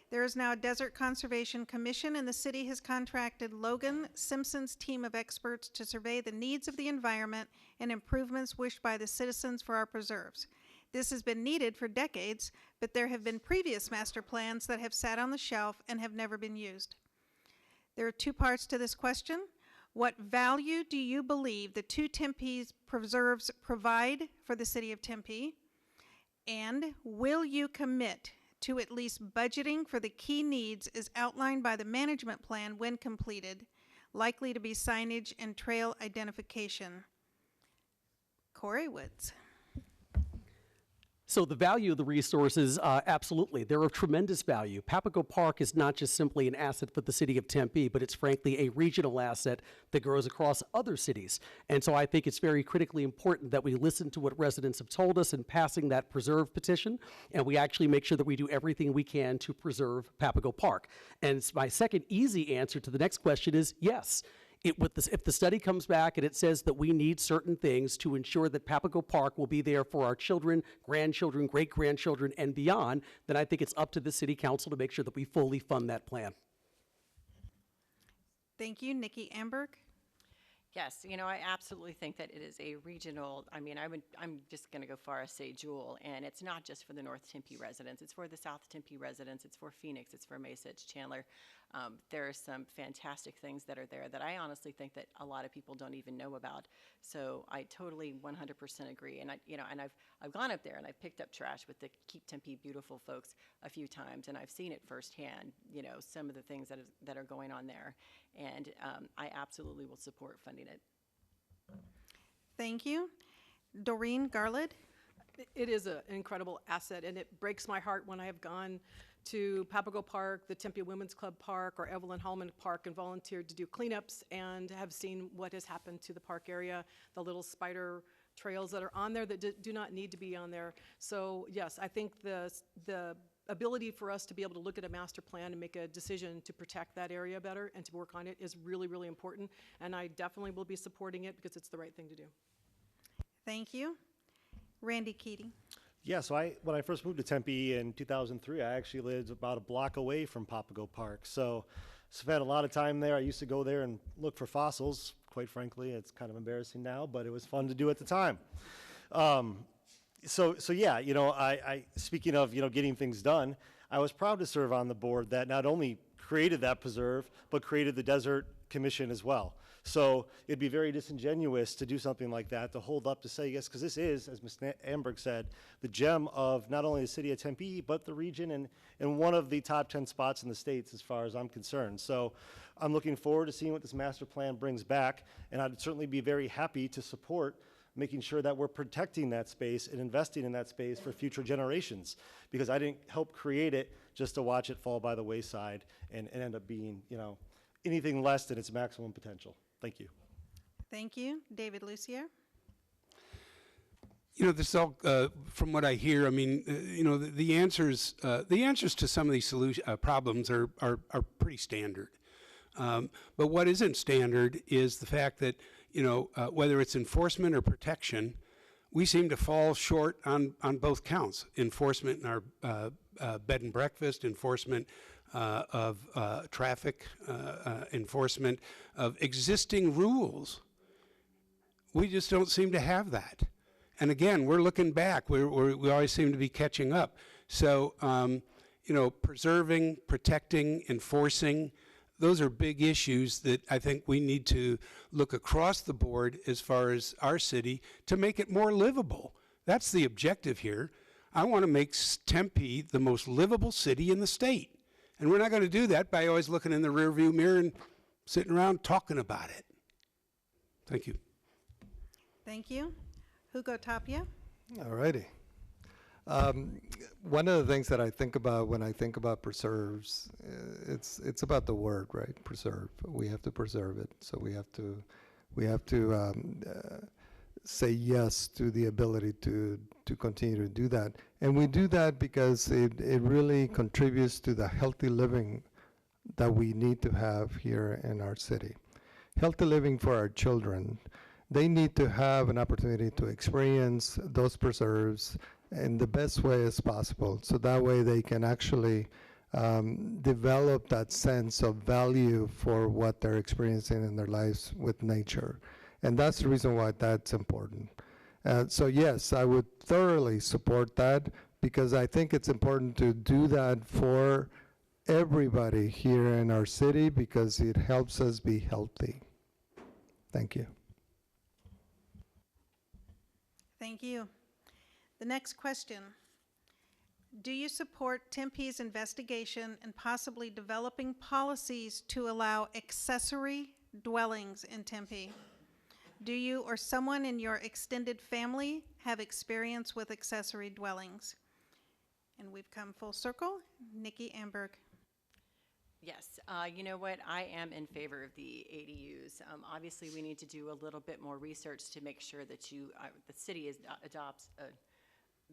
B: There is now a Desert Conservation Commission, and the city has contracted Logan Simpson's team of experts to survey the needs of the environment and improvements wished by the citizens for our preserves. This has been needed for decades, but there have been previous master plans that have sat on the shelf and have never been used. There are 2 parts to this question. What value do you believe the 2 Tempe's preserves provide for the city of Tempe? And will you commit to at least budgeting for the key needs as outlined by the management plan when completed, likely to be signage and trail identification? Corey Woods.
H: So the value of the resources, absolutely, they're of tremendous value. Papago Park is not just simply an asset for the city of Tempe, but it's frankly a regional asset that grows across other cities. And so I think it's very critically important that we listen to what residents have told us in passing that preserve petition, and we actually make sure that we do everything we can to preserve Papago Park. And my second easy answer to the next question is yes. If the study comes back and it says that we need certain things to ensure that Papago Park will be there for our children, grandchildren, great-grandchildren, and beyond, then I think it's up to the city council to make sure that we fully fund that plan.
B: Thank you. Nikki Amberg.
C: Yes, you know, I absolutely think that it is a regional, I'm just going to go far as say jewel, and it's not just for the North Tempe residents, it's for the South Tempe residents, it's for Phoenix, it's for Mesa, it's Chandler. There are some fantastic things that are there that I honestly think that a lot of people don't even know about. So I totally 100% agree. And I've gone up there and I've picked up trash with the Keep Tempe Beautiful folks a few times, and I've seen it firsthand, you know, some of the things that are going on there. And I absolutely will support funding it.
B: Thank you. Doreen Garland.
D: It is an incredible asset, and it breaks my heart when I have gone to Papago Park, the Tempe Women's Club Park, or Evelyn Hallman Park and volunteered to do cleanups and have seen what has happened to the park area, the little spider trails that are on there that do not need to be on there. So yes, I think the ability for us to be able to look at a master plan and make a decision to protect that area better and to work on it is really, really important. And I definitely will be supporting it because it's the right thing to do.
B: Thank you. Randy Keating.
E: Yeah, so when I first moved to Tempe in 2003, I actually lived about a block away from Papago Park. So spent a lot of time there. I used to go there and look for fossils. Quite frankly, it's kind of embarrassing now, but it was fun to do at the time. So yeah, you know, I speaking of, you know, getting things done, I was proud to serve on the board that not only created that preserve, but created the Desert Commission as well. So it'd be very disingenuous to do something like that, to hold up to say, yes, because this is, as Ms. Amberg said, the gem of not only the city of Tempe, but the region, and one of the top 10 spots in the states as far as I'm concerned. So I'm looking forward to seeing what this master plan brings back, and I'd certainly be very happy to support making sure that we're protecting that space and investing in that space for future generations, because I didn't help create it just to watch it fall by the wayside and end up being, you know, anything less than its maximum potential. Thank you.
B: Thank you. David Lucier.
F: You know, this all, from what I hear, I mean, you know, the answers to some of these problems are pretty standard. But what isn't standard is the fact that, you know, whether it's enforcement or protection, we seem to fall short on both counts. Enforcement in our bed and breakfast, enforcement of traffic, enforcement of existing rules. We just don't seem to have that. And again, we're looking back. We always seem to be catching up. So, you know, preserving, protecting, enforcing, those are big issues that I think we need to look across the board as far as our city to make it more livable. That's the objective here. I want to make Tempe the most livable city in the state. And we're not going to do that by always looking in the rearview mirror and sitting around talking about it. Thank you.
B: Thank you. Hugo Tapia.
G: All righty. One of the things that I think about when I think about preserves, it's about the word, right? Preserve. We have to preserve it. So we have to say yes to the ability to continue to do that. And we do that because it really contributes to the healthy living that we need to have here in our city. Healthy living for our children. They need to have an opportunity to experience those preserves in the best way as possible, so that way they can actually develop that sense of value for what they're experiencing in their lives with nature. And that's the reason why that's important. So yes, I would thoroughly support that, because I think it's important to do that for everybody here in our city, because it helps us be healthy. Thank you.
B: Thank you. The next question. Do you support Tempe's investigation and possibly developing policies to allow accessory dwellings in Tempe? Do you or someone in your extended family have experience with accessory dwellings? And we've come full circle. Nikki Amberg.
C: Yes, you know what? I am in favor of the ADUs. Obviously, we need to do a little bit more research to make sure that the city adopts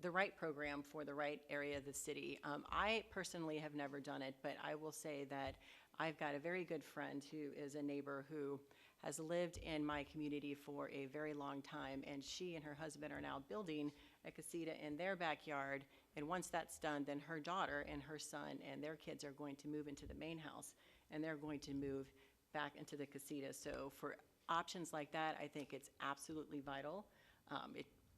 C: the right program for the right area of the city. I personally have never done it, but I will say that I've got a very good friend who is a neighbor who has lived in my community for a very long time, and she and her husband are now building a casita in their backyard. And once that's done, then her daughter and her son and their kids are going to move into the main house, and they're going to move back into the casita. So for options like that, I think it's absolutely vital.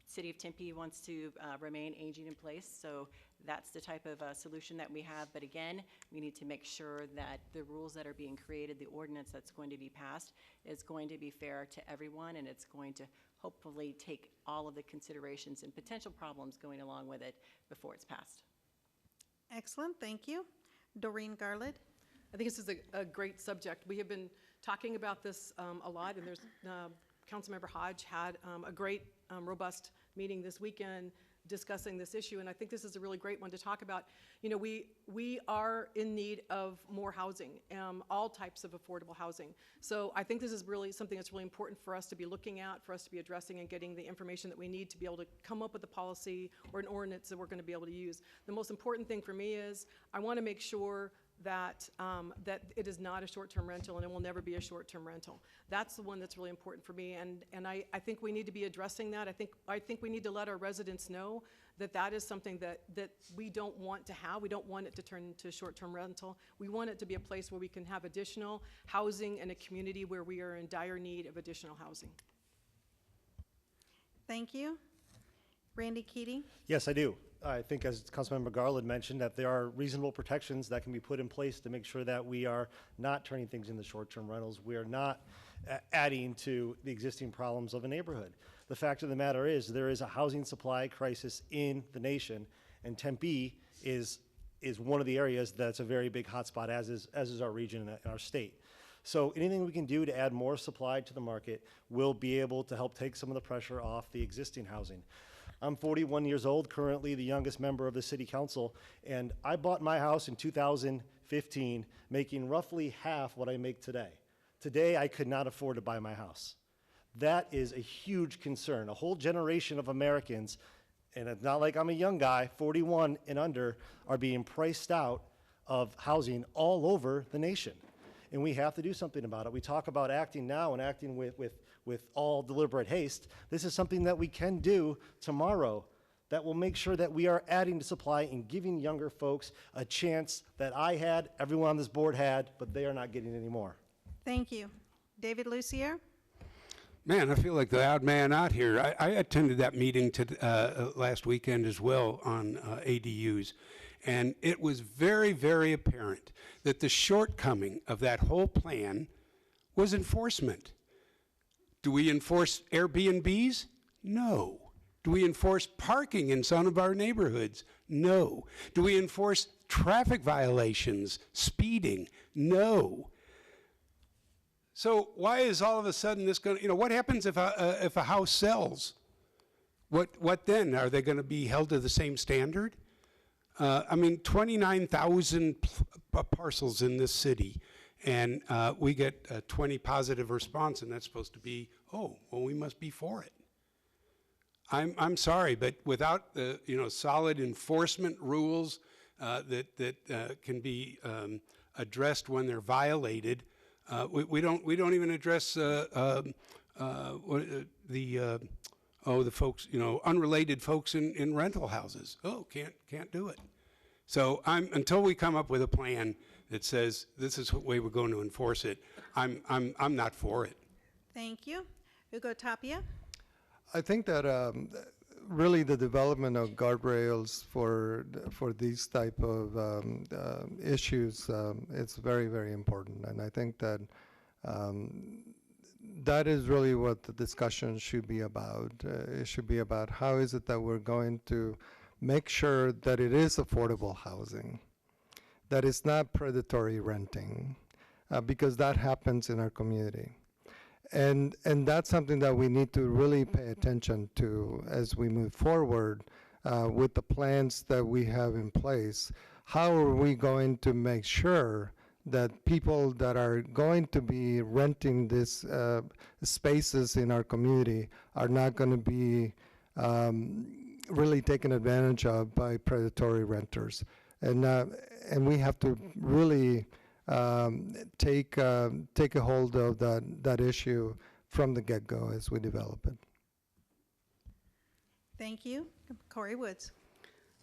C: City of Tempe wants to remain aging in place, so that's the type of solution that we have. But again, we need to make sure that the rules that are being created, the ordinance that's going to be passed, is going to be fair to everyone, and it's going to hopefully take all of the considerations and potential problems going along with it before it's passed.
B: Excellent, thank you. Doreen Garland.
D: I think this is a great subject. We have been talking about this a lot, and there's Councilmember Hodge had a great, robust meeting this weekend discussing this issue, and I think this is a really great one to talk about. You know, we are in need of more housing, all types of affordable housing. So I think this is really something that's really important for us to be looking at, for us to be addressing and getting the information that we need to be able to come up with a policy or an ordinance that we're going to be able to use. The most important thing for me is I want to make sure that that it is not a short-term rental, and it will never be a short-term rental. That's the one that's really important for me, and I think we need to be addressing that. I think we need to let our residents know that that is something that we don't want to have. We don't want it to turn into short-term rental. We want it to be a place where we can have additional housing in a community where we are in dire need of additional housing.
B: Thank you. Randy Keating.
E: Yes, I do. I think, as Councilmember Garland mentioned, that there are reasonable protections that can be put in place to make sure that we are not turning things into short-term rentals. We are not adding to the existing problems of a neighborhood. The fact of the matter is there is a housing supply crisis in the nation, and Tempe is one of the areas that's a very big hotspot, as is our region and our state. So anything we can do to add more supply to the market will be able to help take some of the pressure off the existing housing. I'm 41 years old, currently the youngest member of the city council, and I bought my house in 2015, making roughly half what I make today. Today, I could not afford to buy my house. That is a huge concern. A whole generation of Americans, and it's not like I'm a young guy, 41 and under, are being priced out of housing all over the nation. And we have to do something about it. We talk about acting now and acting with all deliberate haste. This is something that we can do tomorrow that will make sure that we are adding to supply and giving younger folks a chance that I had, everyone on this board had, but they are not getting anymore.
B: Thank you. David Lucier.
F: Man, I feel like the odd man out here. I attended that meeting last weekend as well on ADUs, and it was very, very apparent that the shortcoming of that whole plan was enforcement. Do we enforce Airbnbs? No. Do we enforce parking in some of our neighborhoods? No. Do we enforce traffic violations, speeding? No. So why is all of a sudden this going to, what happens if a house sells? What then? Are they going to be held to the same standard? 29,000 parcels in this city, and we get 20 positive response, and that's supposed to be, oh, well, we must be for it. I'm sorry, but without the solid enforcement rules that can be addressed when they're violated, we don't even address the folks, unrelated folks in rental houses. Oh, can't do it. So until we come up with a plan that says this is the way we're going to enforce it, I'm not for it.
B: Thank you. Hugo Tapia.
G: I think that really the development of guardrails for these type of issues it's very, very important, and I think that that is really what the discussion should be about. It should be about how is it that we're going to make sure that it is affordable housing, that it's not predatory renting, because that happens in our community. And that's something that we need to really pay attention to as we move forward with the plans that we have in place. How are we going to make sure that people that are going to be renting these spaces in our community are not going to be really taken advantage of by predatory renters? And we have to really take a hold of that issue from the get-go as we develop it.
B: Thank you. Corey Woods.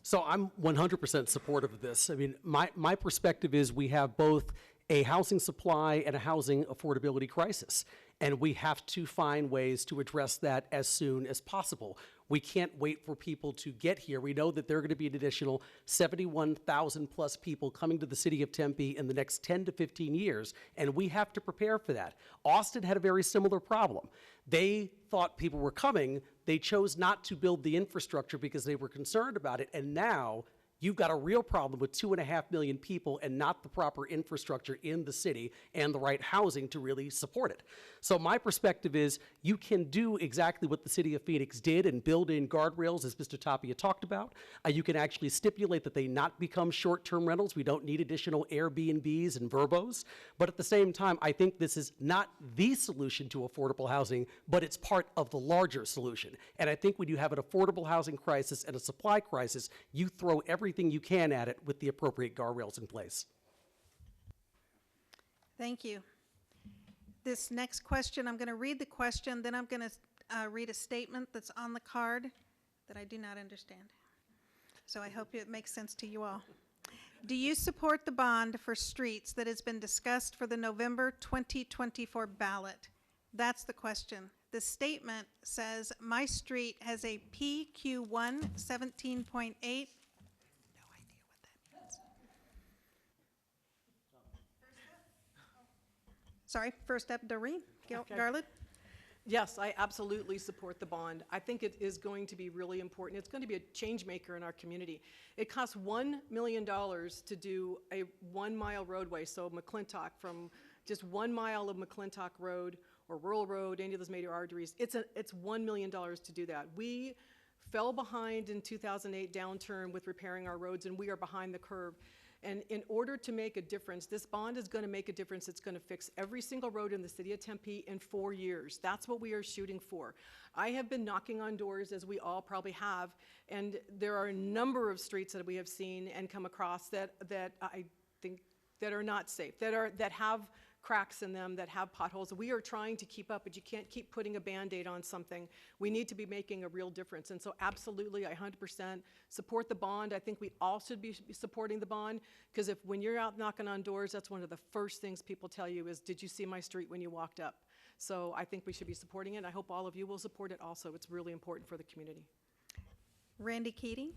H: So I'm 100% supportive of this. I mean, my perspective is we have both a housing supply and a housing affordability crisis, and we have to find ways to address that as soon as possible. We can't wait for people to get here. We know that there are going to be an additional 71,000 plus people coming to the city of Tempe in the next 10 to 15 years, and we have to prepare for that. Austin had a very similar problem. They thought people were coming. They chose not to build the infrastructure because they were concerned about it, and now you've got a real problem with 2.5 million people and not the proper infrastructure in the city and the right housing to really support it. So my perspective is you can do exactly what the city of Phoenix did and build in guardrails, as Mr. Tapia talked about. You can actually stipulate that they not become short-term rentals. We don't need additional Airbnbs and Verbos. But at the same time, I think this is not the solution to affordable housing, but it's part of the larger solution. And I think when you have an affordable housing crisis and a supply crisis, you throw everything you can at it with the appropriate guardrails in place.
B: Thank you. This next question, I'm going to read the question, then I'm going to read a statement that's on the card that I do not understand. So I hope it makes sense to you all. Do you support the bond for streets that has been discussed for the November 2024 ballot? That's the question. The statement says, my street has a PQ1 17.8. Sorry, first up, Doreen Garland.
D: Yes, I absolutely support the bond. I think it is going to be really important. It's going to be a change maker in our community. It costs $1 million to do a 1 mile roadway. So McClintock, from just 1 mile of McClintock Road or Rural Road, any of those major arteries, it's $1 million to do that. We fell behind in 2008 downturn with repairing our roads, and we are behind the curve. And in order to make a difference, this bond is going to make a difference. It's going to fix every single road in the city of Tempe in 4 years. That's what we are shooting for. I have been knocking on doors, as we all probably have, and there are a number of streets that we have seen and come across that I think that are not safe, that have cracks in them, that have potholes. We are trying to keep up, but you can't keep putting a Band-Aid on something. We need to be making a real difference. And so absolutely, I 100% support the bond. I think we all should be supporting the bond, because when you're out knocking on doors, that's one of the first things people tell you is, did you see my street when you walked up? So I think we should be supporting it. I hope all of you will support it also. It's really important for the community.
B: Randy Keating.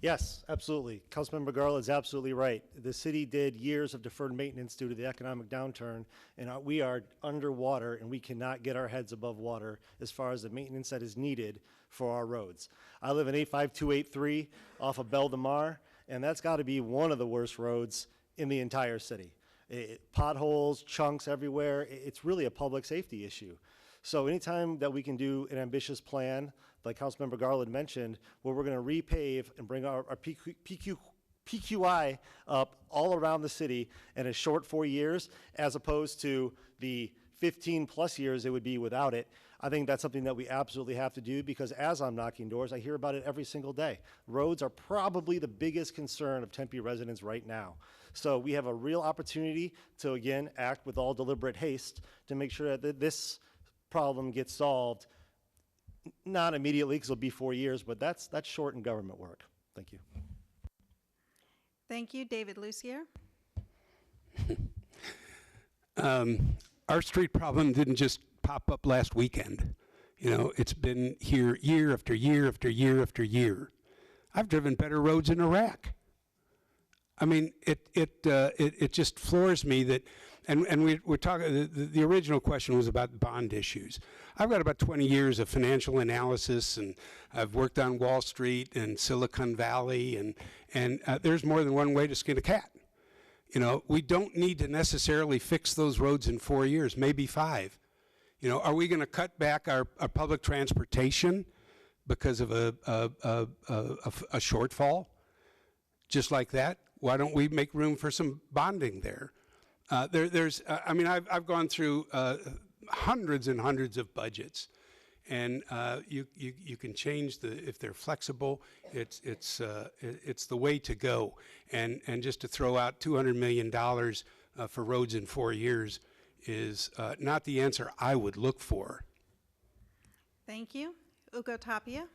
E: Yes, absolutely. Councilmember Garland is absolutely right. The city did years of deferred maintenance due to the economic downturn, and we are underwater, and we cannot get our heads above water as far as the maintenance that is needed for our roads. I live in 85283 off of Belle de Mar, and that's got to be one of the worst roads in the entire city. Potholes, chunks everywhere. It's really a public safety issue. So anytime that we can do an ambitious plan, like Councilmember Garland mentioned, where we're going to repave and bring our PQI up all around the city in a short 4 years, as opposed to the 15 plus years it would be without it, I think that's something that we absolutely have to do, because as I'm knocking doors, I hear about it every single day. Roads are probably the biggest concern of Tempe residents right now. So we have a real opportunity to, again, act with all deliberate haste to make sure that this problem gets solved, not immediately, because it'll be 4 years, but that's short in government work. Thank you.
B: Thank you. David Lucier.
F: Our street problem didn't just pop up last weekend. You know, it's been here year after year after year after year. I've driven better roads in Iraq. I mean, it just floors me that, and we're talking, the original question was about bond issues. I've got about 20 years of financial analysis, and I've worked on Wall Street and Silicon Valley, and there's more than one way to skin a cat. You know, we don't need to necessarily fix those roads in 4 years, maybe 5. You know, are we going to cut back our public transportation because of a shortfall? Just like that? Why don't we make room for some bonding there? I mean, I've gone through hundreds and hundreds of budgets, and you can change if they're flexible. It's the way to go. And just to throw out $200 million for roads in 4 years is not the answer I would look for.
B: Thank you. Ugo Tapia?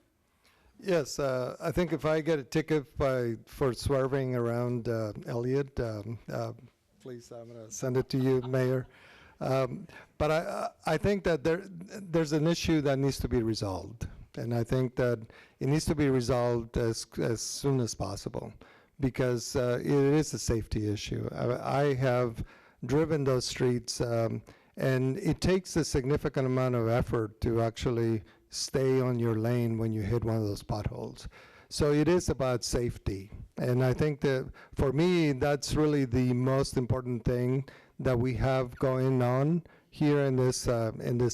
G: Yes, I think if I get a ticket for swerving around Elliott, please, I'm going to send it to you, Mayor. But I think that there's an issue that needs to be resolved, and I think that it needs to be resolved as soon as possible, because it is a safety issue. I have driven those streets, and it takes a significant amount of effort to actually stay on your lane when you hit one of those potholes. So it is about safety. And I think that for me, that's really the most important thing that we have going on here in this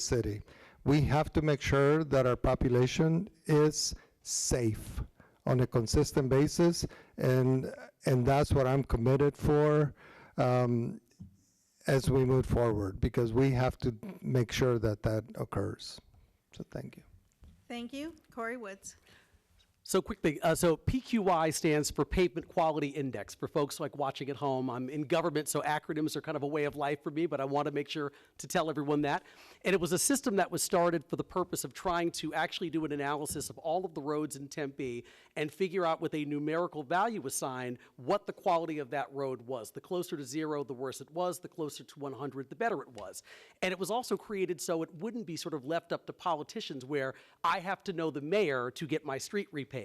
G: city. We have to make sure that our population is safe on a consistent basis, and that's what I'm committed for as we move forward, because we have to make sure that that occurs. So thank you.
B: Thank you. Corey Woods?
H: So quickly, so PQI stands for Pavement Quality Index. For folks like watching at home, I'm in government, so acronyms are kind of a way of life for me, but I want to make sure to tell everyone that. And it was a system that was started for the purpose of trying to actually do an analysis of all of the roads in Tempe and figure out with a numerical value assigned what the quality of that road was. The closer to 0, the worse it was. The closer to 100, the better it was. And it was also created so it wouldn't be sort of left up to politicians where I have to know the mayor to get my street repaved.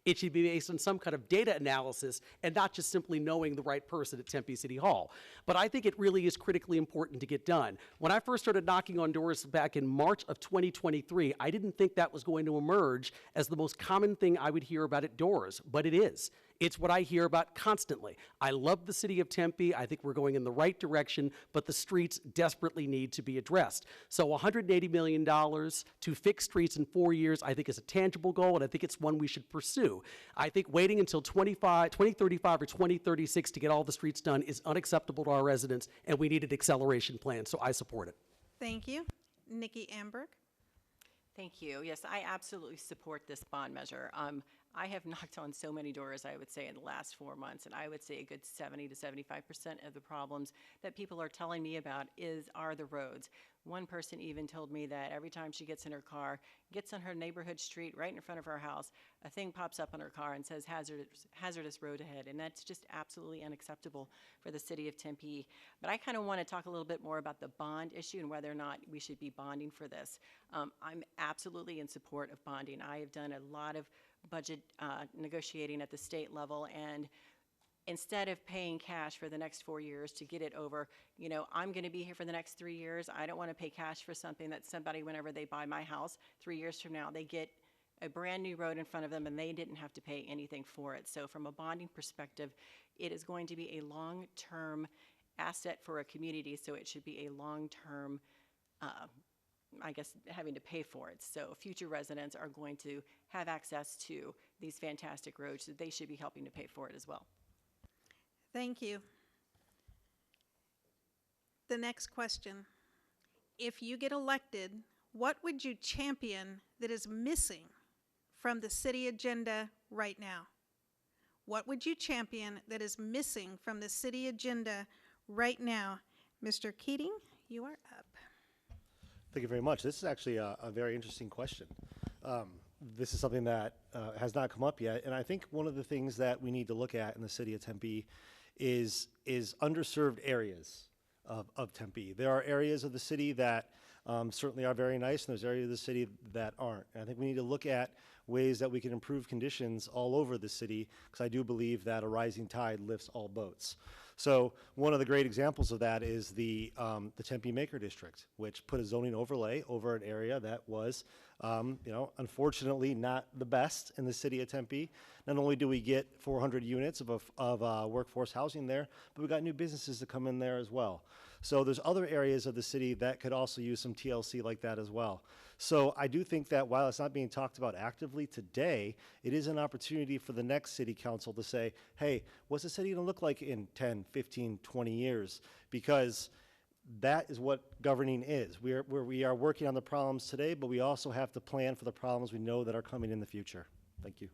H: It should be based on some kind of data analysis and not just simply knowing the right person at Tempe City Hall. But I think it really is critically important to get done. When I first started knocking on doors back in March of 2023, I didn't think that was going to emerge as the most common thing I would hear about at doors, but it is. It's what I hear about constantly. I love the city of Tempe. I think we're going in the right direction, but the streets desperately need to be addressed. So $180 million to fix streets in 4 years, I think is a tangible goal, and I think it's one we should pursue. I think waiting until 2035 or 2036 to get all the streets done is unacceptable to our residents, and we need an acceleration plan, so I support it.
B: Thank you. Nikki Amberg?
C: Thank you. Yes, I absolutely support this bond measure. I have knocked on so many doors, I would say, in the last 4 months, and I would say a good 70 to 75% of the problems that people are telling me about are the roads. One person even told me that every time she gets in her car, gets on her neighborhood street right in front of her house, a thing pops up on her car and says hazardous road ahead, and that's just absolutely unacceptable for the city of Tempe. But I kind of want to talk a little bit more about the bond issue and whether or not we should be bonding for this. I'm absolutely in support of bonding. I have done a lot of budget negotiating at the state level, and instead of paying cash for the next 4 years to get it over, you know, I'm going to be here for the next 3 years. I don't want to pay cash for something that somebody, whenever they buy my house 3 years from now, they get a brand new road in front of them and they didn't have to pay anything for it. So from a bonding perspective, it is going to be a long-term asset for a community, so it should be a long-term I guess, having to pay for it. So future residents are going to have access to these fantastic roads, so they should be helping to pay for it as well.
B: Thank you. The next question. If you get elected, what would you champion that is missing from the city agenda right now? What would you champion that is missing from the city agenda right now? Mr. Keating, you are up.
E: Thank you very much. This is actually a very interesting question. This is something that has not come up yet, and I think one of the things that we need to look at in the city of Tempe is underserved areas of Tempe. There are areas of the city that certainly are very nice, and there's areas of the city that aren't. And I think we need to look at ways that we can improve conditions all over the city, because I do believe that a rising tide lifts all boats. So one of the great examples of that is the Tempe Maker District, which put a zoning overlay over an area that was, unfortunately not the best in the city of Tempe. Not only do we get 400 units of workforce housing there, but we got new businesses to come in there as well. So there's other areas of the city that could also use some TLC like that as well. So I do think that while it's not being talked about actively today, it is an opportunity for the next city council to say, hey, what's the city going to look like in 10, 15, 20 years? Because that is what governing is. We are working on the problems today, but we also have to plan for the problems we know that are coming in the future. Thank you.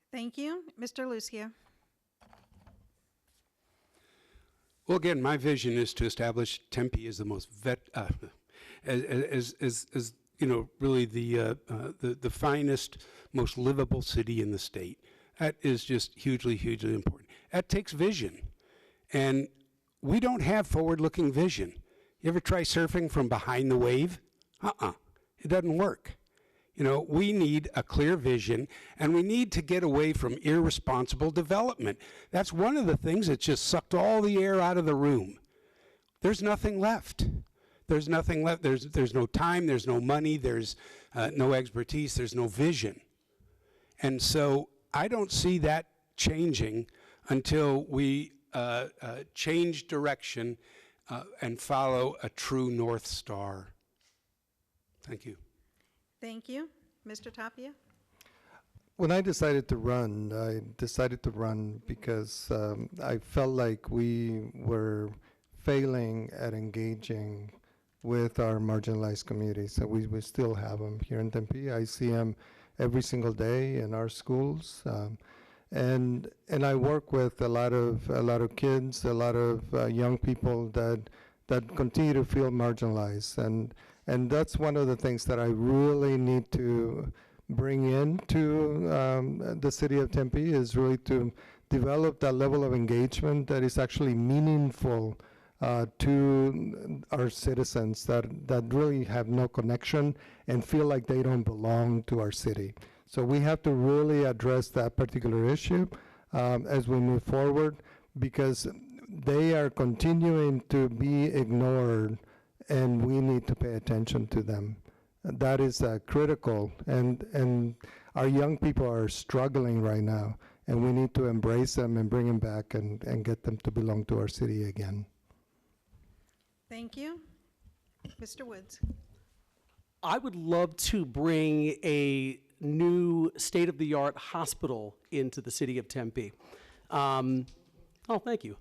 B: Thank you. Mr. Lucia.
F: Well, again, my vision is to establish Tempe as the most as you know, really the finest, most livable city in the state. That is just hugely, hugely important. That takes vision, and we don't have forward-looking vision. You ever try surfing from behind the wave? It doesn't work. You know, we need a clear vision, and we need to get away from irresponsible development. That's one of the things that just sucked all the air out of the room. There's nothing left. There's nothing left. There's no time, there's no money, there's no expertise, there's no vision. And so I don't see that changing until we change direction and follow a true North Star. Thank you.
B: Thank you. Mr. Tapia?
G: When I decided to run because I felt like we were failing at engaging with our marginalized communities. So we still have them here in Tempe. I see them every single day in our schools. And I work with a lot of kids, a lot of young people that continue to feel marginalized, and that's one of the things that I really need to bring into the city of Tempe, is really to develop that level of engagement that is actually meaningful to our citizens that really have no connection and feel like they don't belong to our city. So we have to really address that particular issue as we move forward, because they are continuing to be ignored, and we need to pay attention to them. That is critical, and our young people are struggling right now, and we need to embrace them and bring them back and get them to belong to our city again.
B: Thank you. Mr. Woods?
H: I would love to bring a new state-of-the-art hospital into the city of Tempe. Oh, thank you.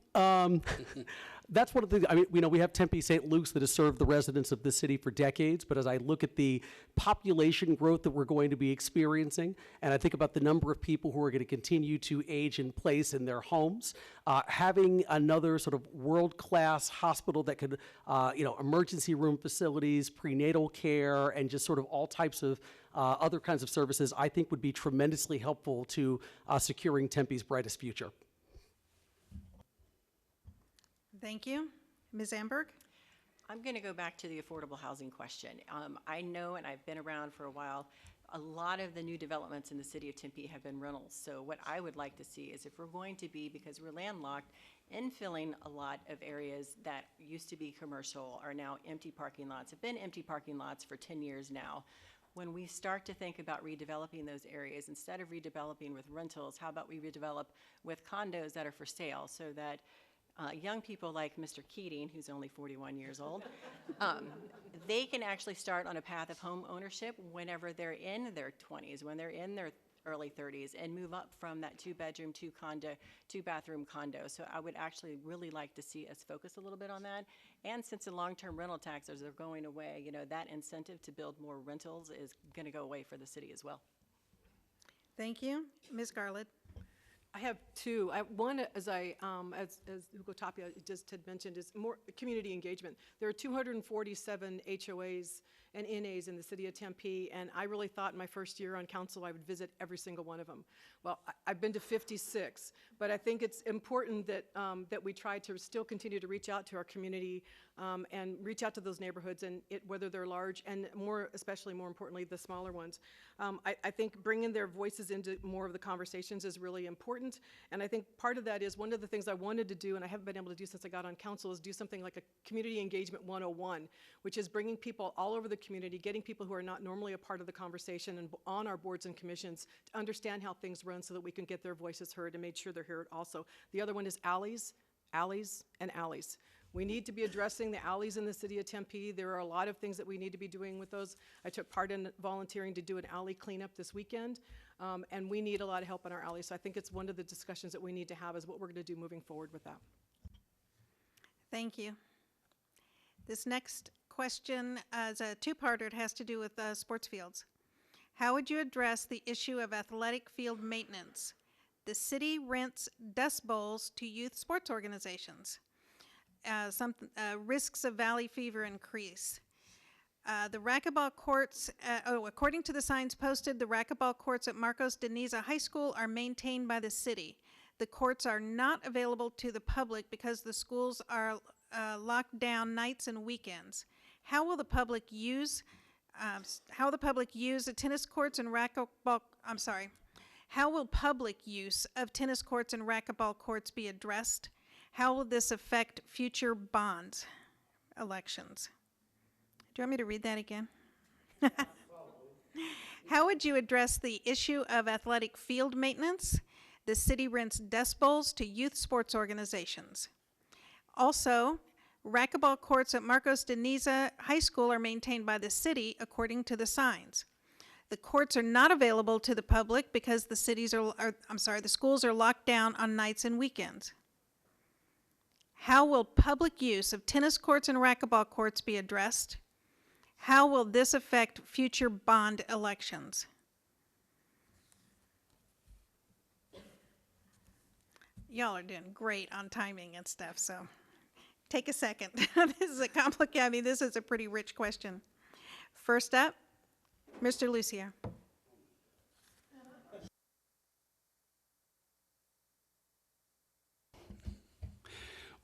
H: That's one of the, I mean, we have Tempe St. Luke's that has served the residents of this city for decades, but as I look at the population growth that we're going to be experiencing, and I think about the number of people who are going to continue to age in place in their homes, having another sort of world-class hospital that could, emergency room facilities, prenatal care, and just sort of all types of other kinds of services, I think would be tremendously helpful to securing Tempe's brightest future.
B: Thank you. Ms. Amberg?
C: I'm going to go back to the affordable housing question. I know, and I've been around for a while, a lot of the new developments in the city of Tempe have been rentals. So what I would like to see is, if we're going to be, because we're landlocked, infilling a lot of areas that used to be commercial are now empty parking lots, have been empty parking lots for 10 years now. When we start to think about redeveloping those areas, instead of redeveloping with rentals, how about we redevelop with condos that are for sale, so that young people like Mr. Keating, who's only 41 years old, they can actually start on a path of home ownership whenever they're in their 20s, when they're in their early 30s, and move up from that two-bedroom, two-bathroom condo. So I would actually really like to see us focus a little bit on that. And since the long-term rental taxes are going away, that incentive to build more rentals is going to go away for the city as well.
B: Thank you. Ms. Garland?
D: I have two. One, as Hugo Tapia just had mentioned, is more community engagement. There are 247 HOAs and NAs in the city of Tempe, and I really thought in my first year on council I would visit every single one of them. Well, I've been to 56, but I think it's important that that we try to still continue to reach out to our community and reach out to those neighborhoods, and whether they're large and especially more importantly, the smaller ones. I think bringing their voices into more of the conversations is really important, and I think part of that is one of the things I wanted to do, and I haven't been able to do since I got on council, is do something like a Community Engagement 101, which is bringing people all over the community, getting people who are not normally a part of the conversation and on our boards and commissions to understand how things run so that we can get their voices heard and make sure they're heard also. The other one is alleys, and alleys. We need to be addressing the alleys in the city of Tempe. There are a lot of things that we need to be doing with those. I took part in volunteering to do an alley cleanup this weekend, and we need a lot of help in our alleys. So I think it's one of the discussions that we need to have is what we're going to do moving forward with that.
B: Thank you. This next question is a two-parter. It has to do with sports fields. How would you address the issue of athletic field maintenance? The city rents dust bowls to youth sports organizations. Risks of valley fever increase. The racquetball courts, according to the signs posted, the racquetball courts at Marcos de Niza High School are maintained by the city. The courts are not available to the public because the schools are locked down nights and weekends. How will the public use the tennis courts and racquetball? I'm sorry. How will public use of tennis courts and racquetball courts be addressed? How will this affect future bond elections? Do you want me to read that again? How would you address the issue of athletic field maintenance? The city rents dust bowls to youth sports organizations. Also, racquetball courts at Marcos de Niza High School are maintained by the city according to the signs. The courts are not available to the public because the schools are locked down on nights and weekends. How will public use of tennis courts and racquetball courts be addressed? How will this affect future bond elections? Y'all are doing great on timing and stuff, so take a second. This is this is a pretty rich question. First up, Mr. Lucier.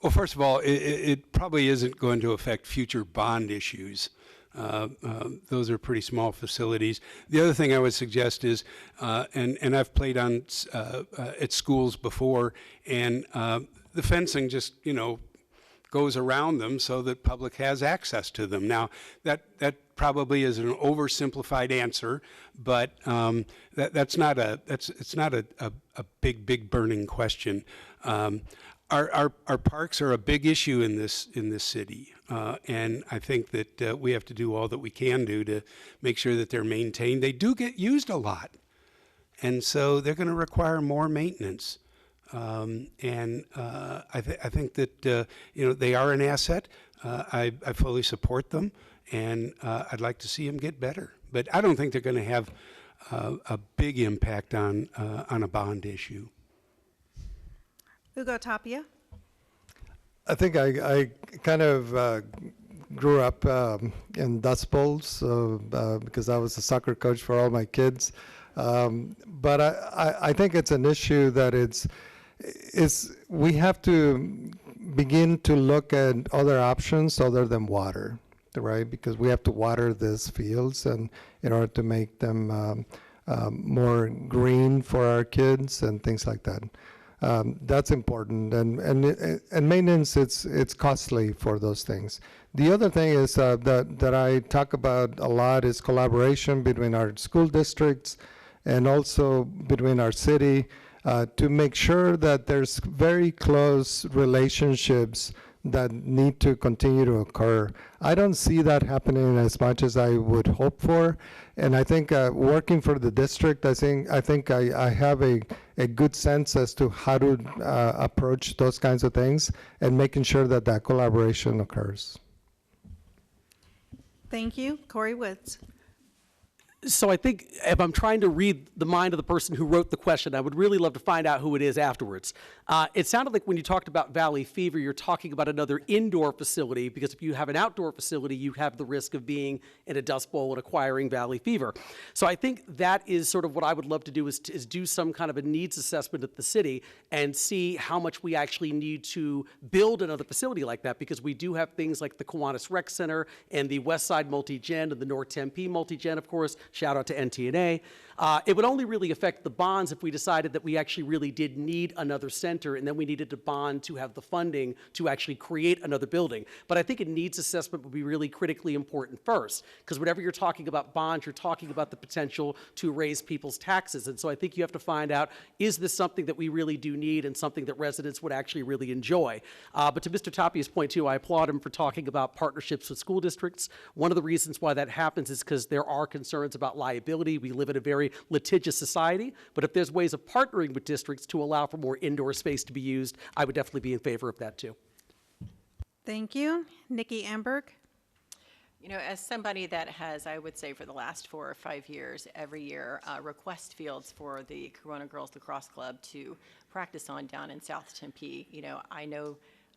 F: Well, first of all, it probably isn't going to affect future bond issues. Those are pretty small facilities. The other thing I would suggest is, and I've played on at schools before, and the fencing just, goes around them so that public has access to them. Now, that probably is an oversimplified answer, but it's not a big burning question. Our parks are a big issue in this city, and I think that we have to do all that we can do to make sure that they're maintained. They do get used a lot, and so they're going to require more maintenance. I think that they are an asset. I fully support them, and I'd like to see them get better. But I don't think they're going to have a big impact on a bond issue.
B: Hugo Tapia.
G: I think I kind of grew up in Dust Bowls because I was a soccer coach for all my kids. But I think it's an issue that we have to begin to look at other options other than water, right? Because we have to water these fields and in order to make them more green for our kids and things like that. That's important, and maintenance, it's costly for those things. The other thing is that I talk about a lot is collaboration between our school districts and also between our city to make sure that there's very close relationships that need to continue to occur. I don't see that happening as much as I would hope for, and I think working for the district, I think I have a good sense as to how to approach those kinds of things and making sure that that collaboration occurs.
B: Thank you. Corey Woods.
H: So I think if I'm trying to read the mind of the person who wrote the question, I would really love to find out who it is afterwards. It sounded like when you talked about Valley Fever, you're talking about another indoor facility, because if you have an outdoor facility, you have the risk of being in a dust bowl and acquiring Valley Fever. So I think that is sort of what I would love to do is do some kind of a needs assessment at the city and see how much we actually need to build another facility like that, because we do have things like the Kiwanis Rec Center and the West Side Multi-Gen and the North Tempe Multi-Gen, of course, Shout out to NTNA. It would only really affect the bonds if we decided that we actually really did need another center, and then we needed to bond to have the funding to actually create another building. But I think a needs assessment would be really critically important first, because whenever you're talking about bonds, you're talking about the potential to raise people's taxes. And so I think you have to find out, is this something that we really do need and something that residents would actually really enjoy? But to Mr. Tapia's point too, I applaud him for talking about partnerships with school districts. One of the reasons why that happens is because there are concerns about liability. We live in a very litigious society, but if there's ways of partnering with districts to allow for more indoor space to be used, I would definitely be in favor of that too.
B: Thank you. Nikki Amberg.
C: You know, as somebody that has, I would say for the last 4 or 5 years, every year, request fields for the Corona Girls Lacrosse Club to practice on down in South Tempe, you know,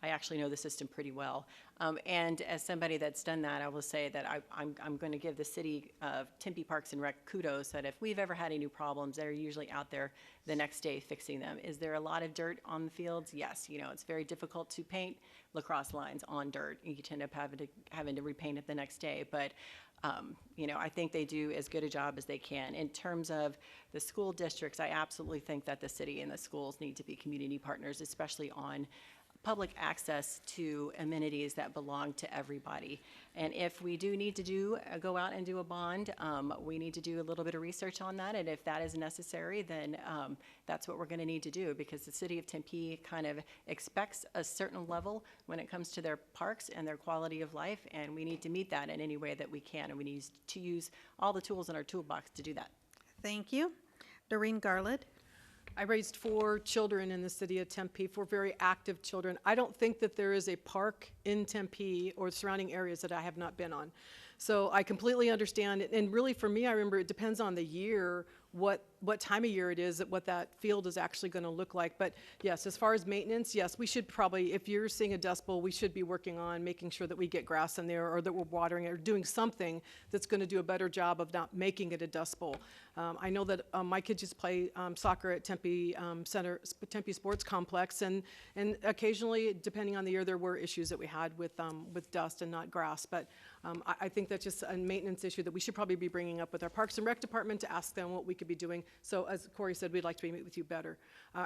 C: I actually know the system pretty well. And as somebody that's done that, I will say that I'm going to give the city of Tempe Parks and Rec kudos that if we've ever had any problems, they're usually out there the next day fixing them. Is there a lot of dirt on the fields? Yes. You know, it's very difficult to paint lacrosse lines on dirt. You end up having to repaint it the next day. But you know, I think they do as good a job as they can. In terms of the school districts, I absolutely think that the city and the schools need to be community partners, especially on public access to amenities that belong to everybody. And if we do need to go out and do a bond, we need to do a little bit of research on that. And if that is necessary, then that's what we're going to need to do, because the city of Tempe kind of expects a certain level when it comes to their parks and their quality of life. And we need to meet that in any way that we can. And we need to use all the tools in our toolbox to do that.
B: Thank you. Doreen Garland.
D: I raised 4 children in the city of Tempe, 4 very active children. I don't think that there is a park in Tempe or surrounding areas that I have not been on. So I completely understand it. And really for me, I remember it depends on the year, what time of year it is, what that field is actually going to look like. But yes, as far as maintenance, yes, we should probably, if you're seeing a dust bowl, we should be working on making sure that we get grass in there, or that we're watering it, or doing something that's going to do a better job of not making it a dust bowl. I know that my kids just play soccer at Tempe Tempe Sports Complex, and occasionally, depending on the year, there were issues that we had with dust and not grass. But I think that's just a maintenance issue that we should probably be bringing up with our Parks and Rec department to ask them what we could be doing. So as Corey said, we'd like to meet with you better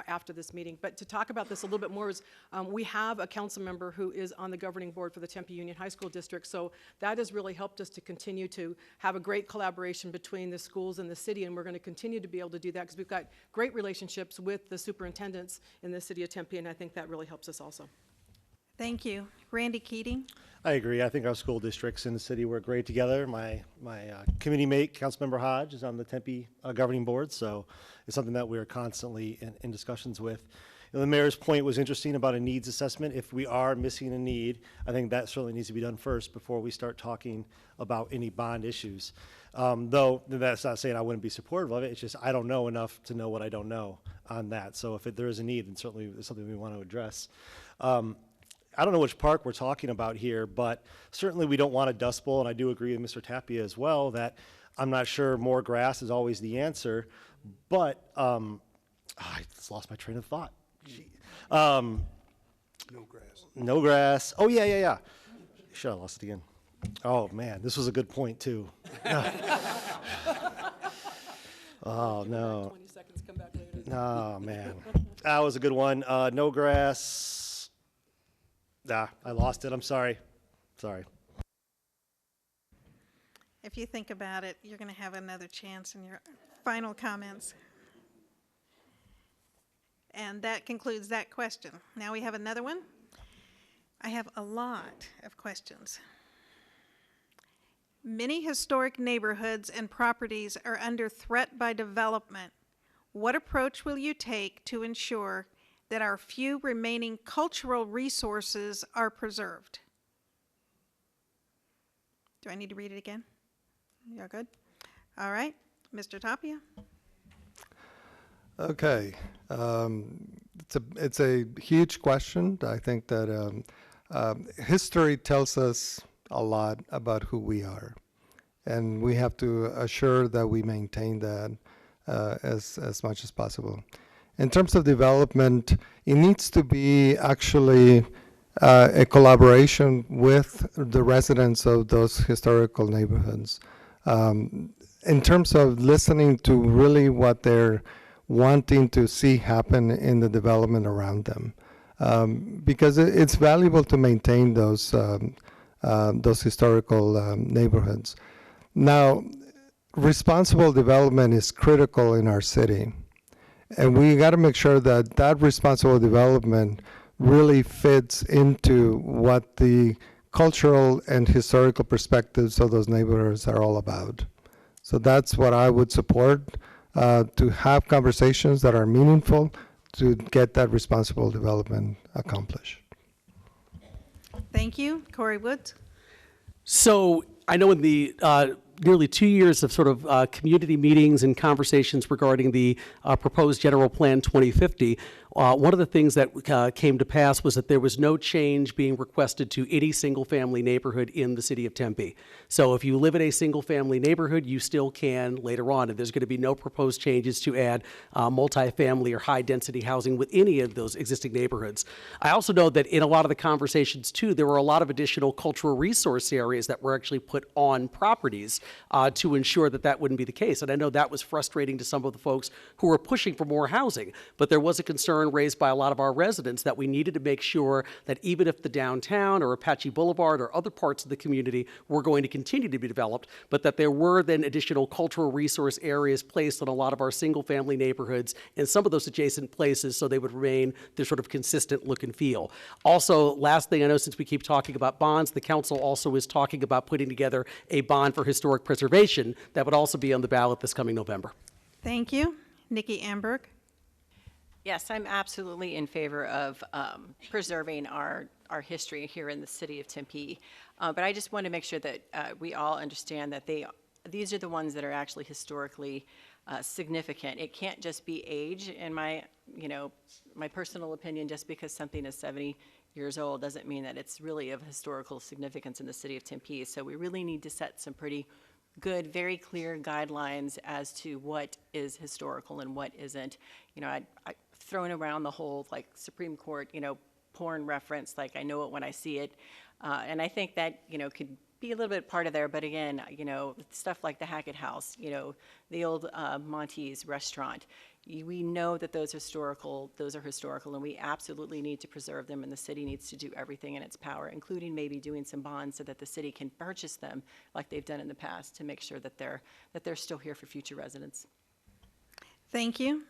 D: after this meeting. But to talk about this a little bit more is we have a council member who is on the governing board for the Tempe Union High School District. So that has really helped us to continue to have a great collaboration between the schools and the city. And we're going to continue to be able to do that because we've got great relationships with the superintendents in the city of Tempe. And I think that really helps us also.
B: Thank you. Randy Keating.
E: I agree. I think our school districts in the city work great together. My committee mate, Councilmember Hodge, is on the Tempe governing board, so it's something that we're constantly in discussions with. You know, the mayor's point was interesting about a needs assessment. If we are missing a need, I think that certainly needs to be done first before we start talking about any bond issues. Though that's not saying I wouldn't be supportive of it. It's just I don't know enough to know what I don't know on that. So if there is a need, then certainly it's something we want to address. I don't know which park we're talking about here, but certainly we don't want a dust bowl, and I do agree with Mr. Tapia as well that I'm not sure more grass is always the answer, but I just lost my train of thought.
F: No grass.
E: No grass. Oh, yeah. Should have lost it again. Oh, man, this was a good point, too. Oh, no.
D: 20 seconds, come back later.
E: Oh, man. That was a good one. No grass. I lost it. I'm sorry.
B: If you think about it, you're going to have another chance in your final comments. And that concludes that question. Now we have another one. I have a lot of questions. Many historic neighborhoods and properties are under threat by development. What approach will you take to ensure that our few remaining cultural resources are preserved? Do I need to read it again? You're good? All right. Mr. Tapia?
G: Okay. It's a huge question. I think that history tells us a lot about who we are, and we have to assure that we maintain that as much as possible. In terms of development, it needs to be actually a collaboration with the residents of those historical neighborhoods. in terms of listening to really what they're wanting to see happen in the development around them. Because it's valuable to maintain those historical neighborhoods. Now, responsible development is critical in our city. And we got to make sure that that responsible development really fits into what the cultural and historical perspectives of those neighborhoods are all about. So that's what I would support, to have conversations that are meaningful to get that responsible development accomplished.
B: Thank you. Corey Woods.
H: So I know in the nearly 2 years of sort of community meetings and conversations regarding the proposed General Plan 2050, one of the things that came to pass was that there was no change being requested to any single-family neighborhood in the city of Tempe. So if you live in a single-family neighborhood, you still can later on, and there's going to be no proposed changes to add multifamily or high-density housing with any of those existing neighborhoods. I also know that in a lot of the conversations, too, there were a lot of additional cultural resource areas that were actually put on properties to ensure that that wouldn't be the case. And I know that was frustrating to some of the folks who were pushing for more housing, but there was a concern raised by a lot of our residents that we needed to make sure that even if the downtown or Apache Boulevard or other parts of the community were going to continue to be developed, but that there were then additional cultural resource areas placed on a lot of our single-family neighborhoods and some of those adjacent places so they would remain their sort of consistent look and feel. Also, last thing I know, since we keep talking about bonds, the council also is talking about putting together a bond for historic preservation that would also be on the ballot this coming November.
B: Thank you. Nikki Amberg.
C: Yes, I'm absolutely in favor of preserving our history here in the city of Tempe. But I just want to make sure that we all understand that these are the ones that are actually historically significant. It can't just be age. In my personal opinion, just because something is 70 years old doesn't mean that it's really of historical significance in the city of Tempe. So we really need to set some pretty good, very clear guidelines as to what is historical and what isn't. I thrown around the whole Supreme Court, porn reference, I know it when I see it. And I think that, could be a little bit part of there, but again, stuff like the Hackett House, the old Monty's restaurant. We know that those are historical, and we absolutely need to preserve them, and the city needs to do everything in its power, including maybe doing some bonds so that the city can purchase them like they've done in the past to make sure that they're still here for future residents.
B: Thank you.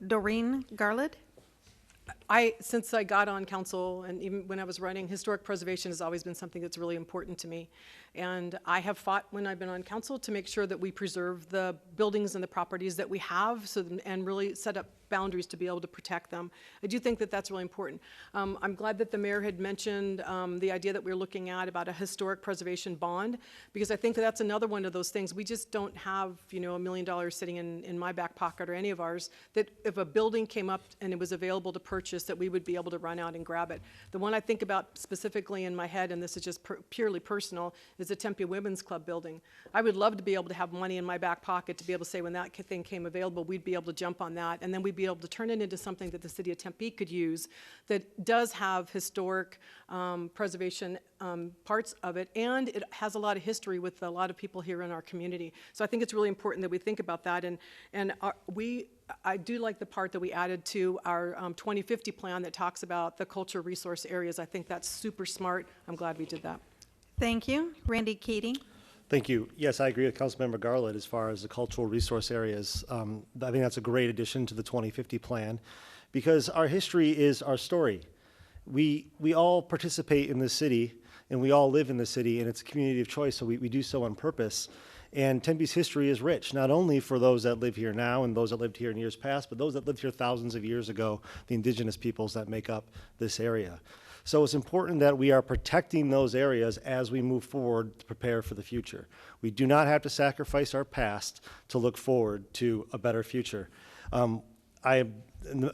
B: Doreen Garland.
D: Since I got on council and even when I was running, historic preservation has always been something that's really important to me. And I have fought when I've been on council to make sure that we preserve the buildings and the properties that we have and really set up boundaries to be able to protect them. I do think that that's really important. I'm glad that the mayor had mentioned the idea that we're looking at about a historic preservation bond, because I think that that's another one of those things. We just don't have, $1 million sitting in my back pocket or any of ours, that if a building came up and it was available to purchase, that we would be able to run out and grab it. The one I think about specifically in my head, and this is just purely personal, is the Tempe Women's Club building. I would love to be able to have money in my back pocket to be able to say when that thing came available, we'd be able to jump on that, and then we'd be able to turn it into something that the city of Tempe could use that does have historic preservation parts of it, and it has a lot of history with a lot of people here in our community. So I think it's really important that we think about that, and I do like the part that we added to our 2050 plan that talks about the culture resource areas. I think that's super smart. I'm glad we did that.
B: Thank you. Randy Keating.
E: Thank you. Yes, I agree with Councilmember Garland as far as the cultural resource areas. I think that's a great addition to the 2050 plan because our history is our story. We all participate in this city and we all live in the city, and it's a community of choice, so we do so on purpose. And Tempe's history is rich, not only for those that live here now and those that lived here in years past, but those that lived here thousands of years ago, the indigenous peoples that make up this area. So it's important that we are protecting those areas as we move forward to prepare for the future. We do not have to sacrifice our past to look forward to a better future. The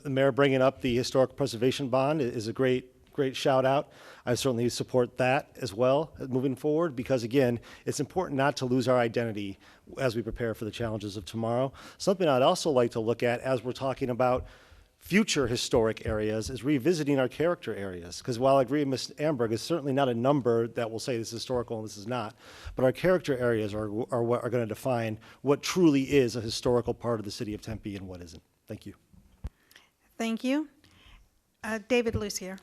E: mayor bringing up the historic preservation bond is a great shout out. I certainly support that as well moving forward because, again, it's important not to lose our identity as we prepare for the challenges of tomorrow. Something I'd also like to look at as we're talking about future historic areas is revisiting our character areas. Because while I agree with Ms. Amberg, it's certainly not a number that will say this is historical and this is not. But our character areas are what are going to define what truly is a historical part of the city of Tempe and what isn't. Thank you.
B: Thank you. David Lucier.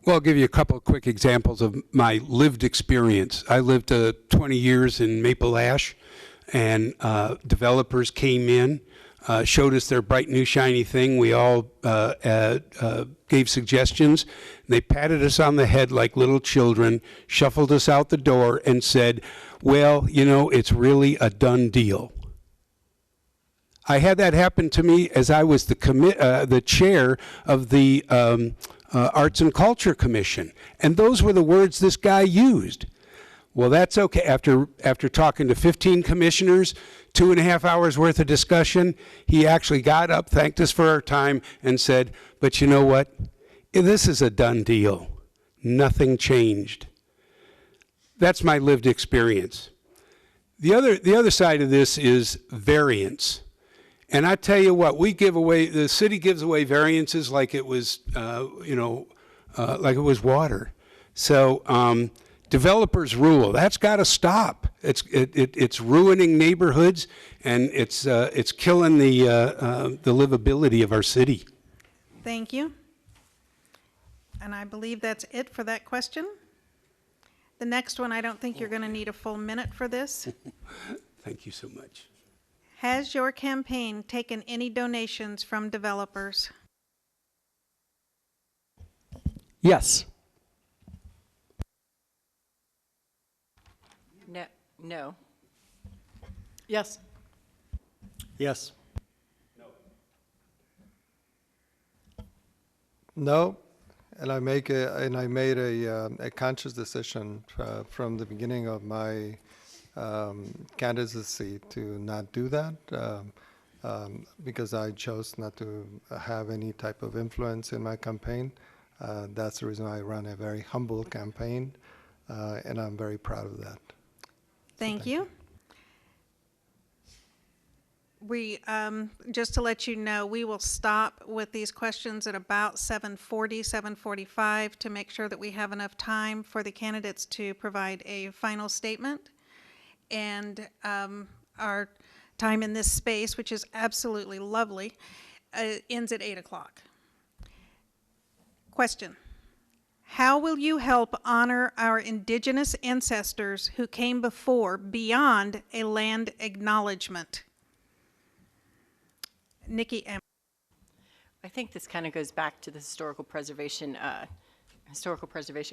F: Well, I'll give you a couple of quick examples of my lived experience. I lived 20 years in Maple Ash, and developers came in, showed us their bright new shiny thing. We all gave suggestions. They patted us on the head like little children, shuffled us out the door, and said, well, you know, it's really a done deal. I had that happen to me as I was the chair of the Arts and Culture Commission. And those were the words this guy used. Well, that's okay. After talking to 15 commissioners, 2.5 hours worth of discussion, he actually got up, thanked us for our time, and said, but you know what? This is a done deal. Nothing changed. That's my lived experience. The other side of this is variance. And I tell you what, the city gives away variances like it was, like it was water. So developers rule. That's got to stop. It's ruining neighborhoods, and it's killing the livability of our city.
B: Thank you. And I believe that's it for that question. The next one, I don't think you're going to need a full minute for this.
F: Thank you so much.
B: Has your campaign taken any donations from developers?
H: Yes.
C: No. No.
D: Yes.
E: Yes.
G: No, and I made a conscious decision from the beginning of my candidacy to not do that because I chose not to have any type of influence in my campaign. That's the reason I run a very humble campaign, and I'm very proud of that.
B: Thank you. We, just to let you know, we will stop with these questions at about 7:40, 7:45 to make sure that we have enough time for the candidates to provide a final statement. And our time in this space, which is absolutely lovely, ends at 8 o'clock. Question: how will you help honor our indigenous ancestors who came before beyond a land acknowledgement? Nikki M.
C: I think this kind of goes back to the historical preservation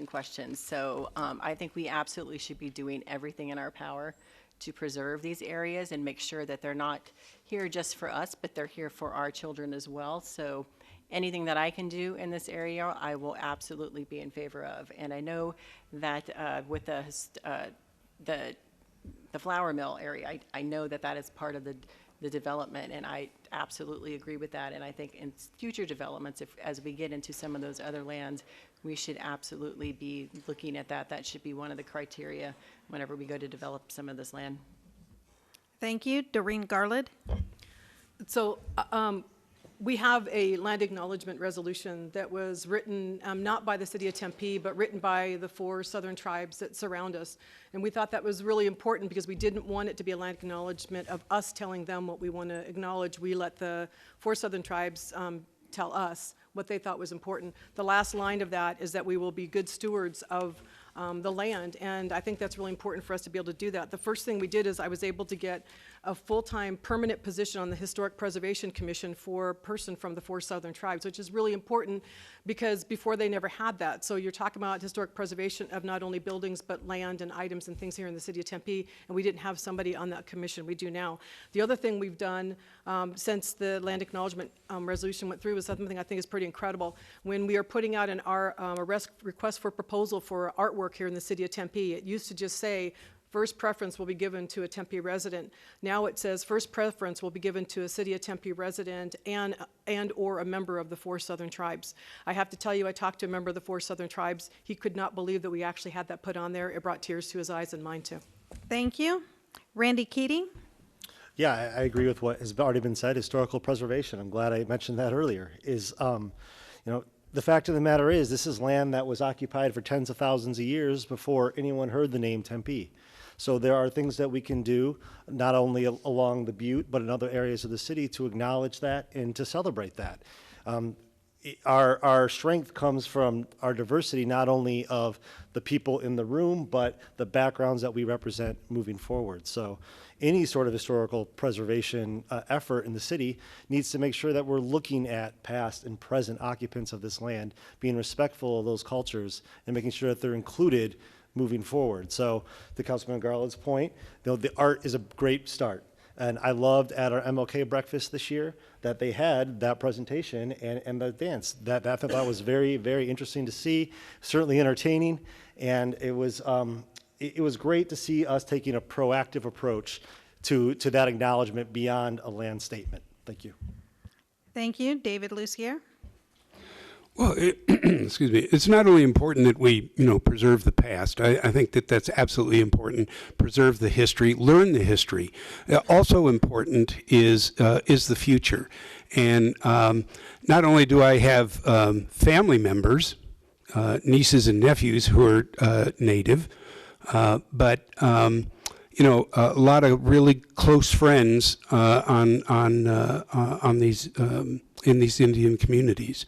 C: questions. So I think we absolutely should be doing everything in our power to preserve these areas and make sure that they're not here just for us, but they're here for our children as well. So anything that I can do in this area, I will absolutely be in favor of. And I know that with the flour mill area, I know that that is part of the development, and I absolutely agree with that. And I think in future developments, as we get into some of those other lands, we should absolutely be looking at that. That should be one of the criteria whenever we go to develop some of this land.
B: Thank you. Doreen Garland.
D: So we have a land acknowledgement resolution that was written not by the city of Tempe, but written by the 4 southern tribes that surround us. And we thought that was really important because we didn't want it to be a land acknowledgement of us telling them what we want to acknowledge. We let the 4 southern tribes tell us what they thought was important. The last line of that is that we will be good stewards of the land, and I think that's really important for us to be able to do that. The first thing we did is I was able to get a full-time permanent position on the Historic Preservation Commission for a person from the 4 southern tribes, which is really important because before they never had that. So you're talking about historic preservation of not only buildings but land and items and things here in the city of Tempe, and we didn't have somebody on that commission. We do now. The other thing we've done since the land acknowledgement resolution went through is something I think is pretty incredible. When we are putting out a request for proposal for artwork here in the city of Tempe, it used to just say first preference will be given to a Tempe resident. Now it says first preference will be given to a city of Tempe resident and or a member of the 4 southern tribes. I have to tell you, I talked to a member of the 4 southern tribes. He could not believe that we actually had that put on there. It brought tears to his eyes and mine too.
B: Thank you. Randy Keating.
E: Yeah, I agree with what has already been said. Historical preservation. I'm glad I mentioned that earlier. The fact of the matter is, this is land that was occupied for tens of thousands of years before anyone heard the name Tempe. So there are things that we can do, not only along the Butte, but in other areas of the city to acknowledge that and to celebrate that. Our strength comes from our diversity, not only of the people in the room, but the backgrounds that we represent moving forward. So any sort of historical preservation effort in the city needs to make sure that we're looking at past and present occupants of this land, being respectful of those cultures, and making sure that they're included moving forward. So to Councilman Garland's point, the art is a great start. And I loved at our MLK breakfast this year that they had that presentation and the dance. That I thought was very, very interesting to see, certainly entertaining. And it was great to see us taking a proactive approach to that acknowledgement beyond a land statement. Thank you.
B: Thank you. David Lucier.
F: Well, excuse me. It's not only important that we, preserve the past. I think that that's absolutely important. Preserve the history, learn the history. Also important is the future. And not only do I have family members, nieces and nephews who are Native, but a lot of really close friends on these in these Indian communities.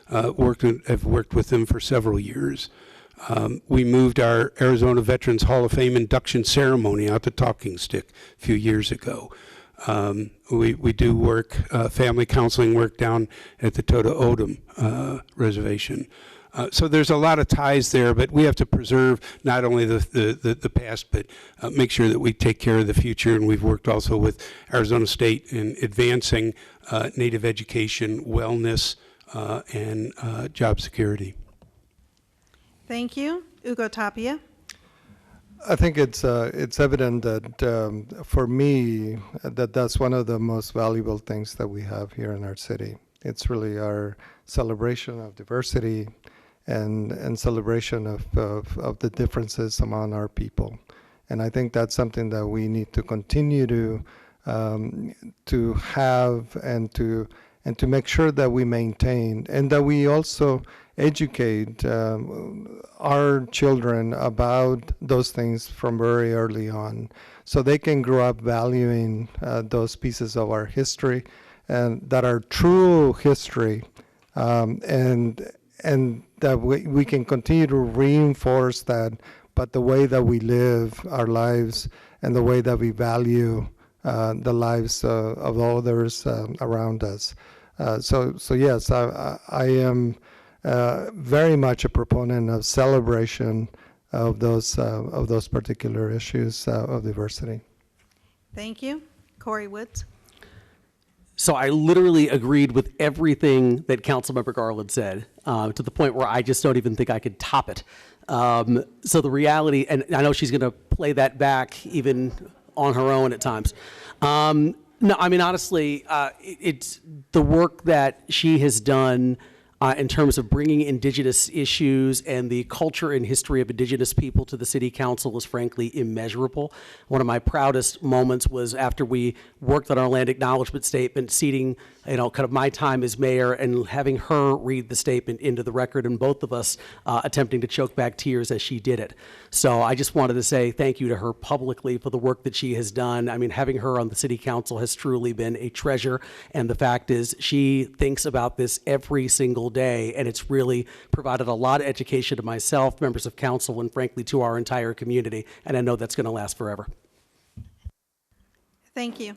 F: I've worked with them for several years. We moved our Arizona Veterans Hall of Fame induction ceremony out to Talking Stick a few years ago. We do work, family counseling work down at the Toda Odom Reservation. So there's a lot of ties there, but we have to preserve not only the past, but make sure that we take care of the future. And we've worked also with Arizona State in advancing Native education, wellness, and job security.
B: Thank you. Ugo Tapia.
G: I think it's evident that for me that's one of the most valuable things that we have here in our city. It's really our celebration of diversity and celebration of the differences among our people. And I think that's something that we need to continue to have and to make sure that we maintain, and that we also educate our children about those things from very early on, so they can grow up valuing those pieces of our history and that are true history, and that we can continue to reinforce that, but the way that we live our lives and the way that we value the lives of others around us. So yes, I am very much a proponent of celebration of those particular issues of diversity.
B: Thank you. Corey Woods.
H: So I literally agreed with everything that Councilmember Garland said, to the point where I just don't even think I could top it. So the reality, and I know she's going to play that back even on her own at times. No, I mean, honestly, it's the work that she has done in terms of bringing Indigenous issues and the culture and history of Indigenous people to the City Council is frankly immeasurable. One of my proudest moments was after we worked on our land acknowledgement statement, seating, kind of my time as mayor and having her read the statement into the record, and both of us attempting to choke back tears as she did it. So I just wanted to say thank you to her publicly for the work that she has done. I mean, having her on the City Council has truly been a treasure, and the fact is she thinks about this every single day, and it's really provided a lot of education to myself, members of council, and frankly to our entire community, and I know that's going to last forever.
B: Thank you.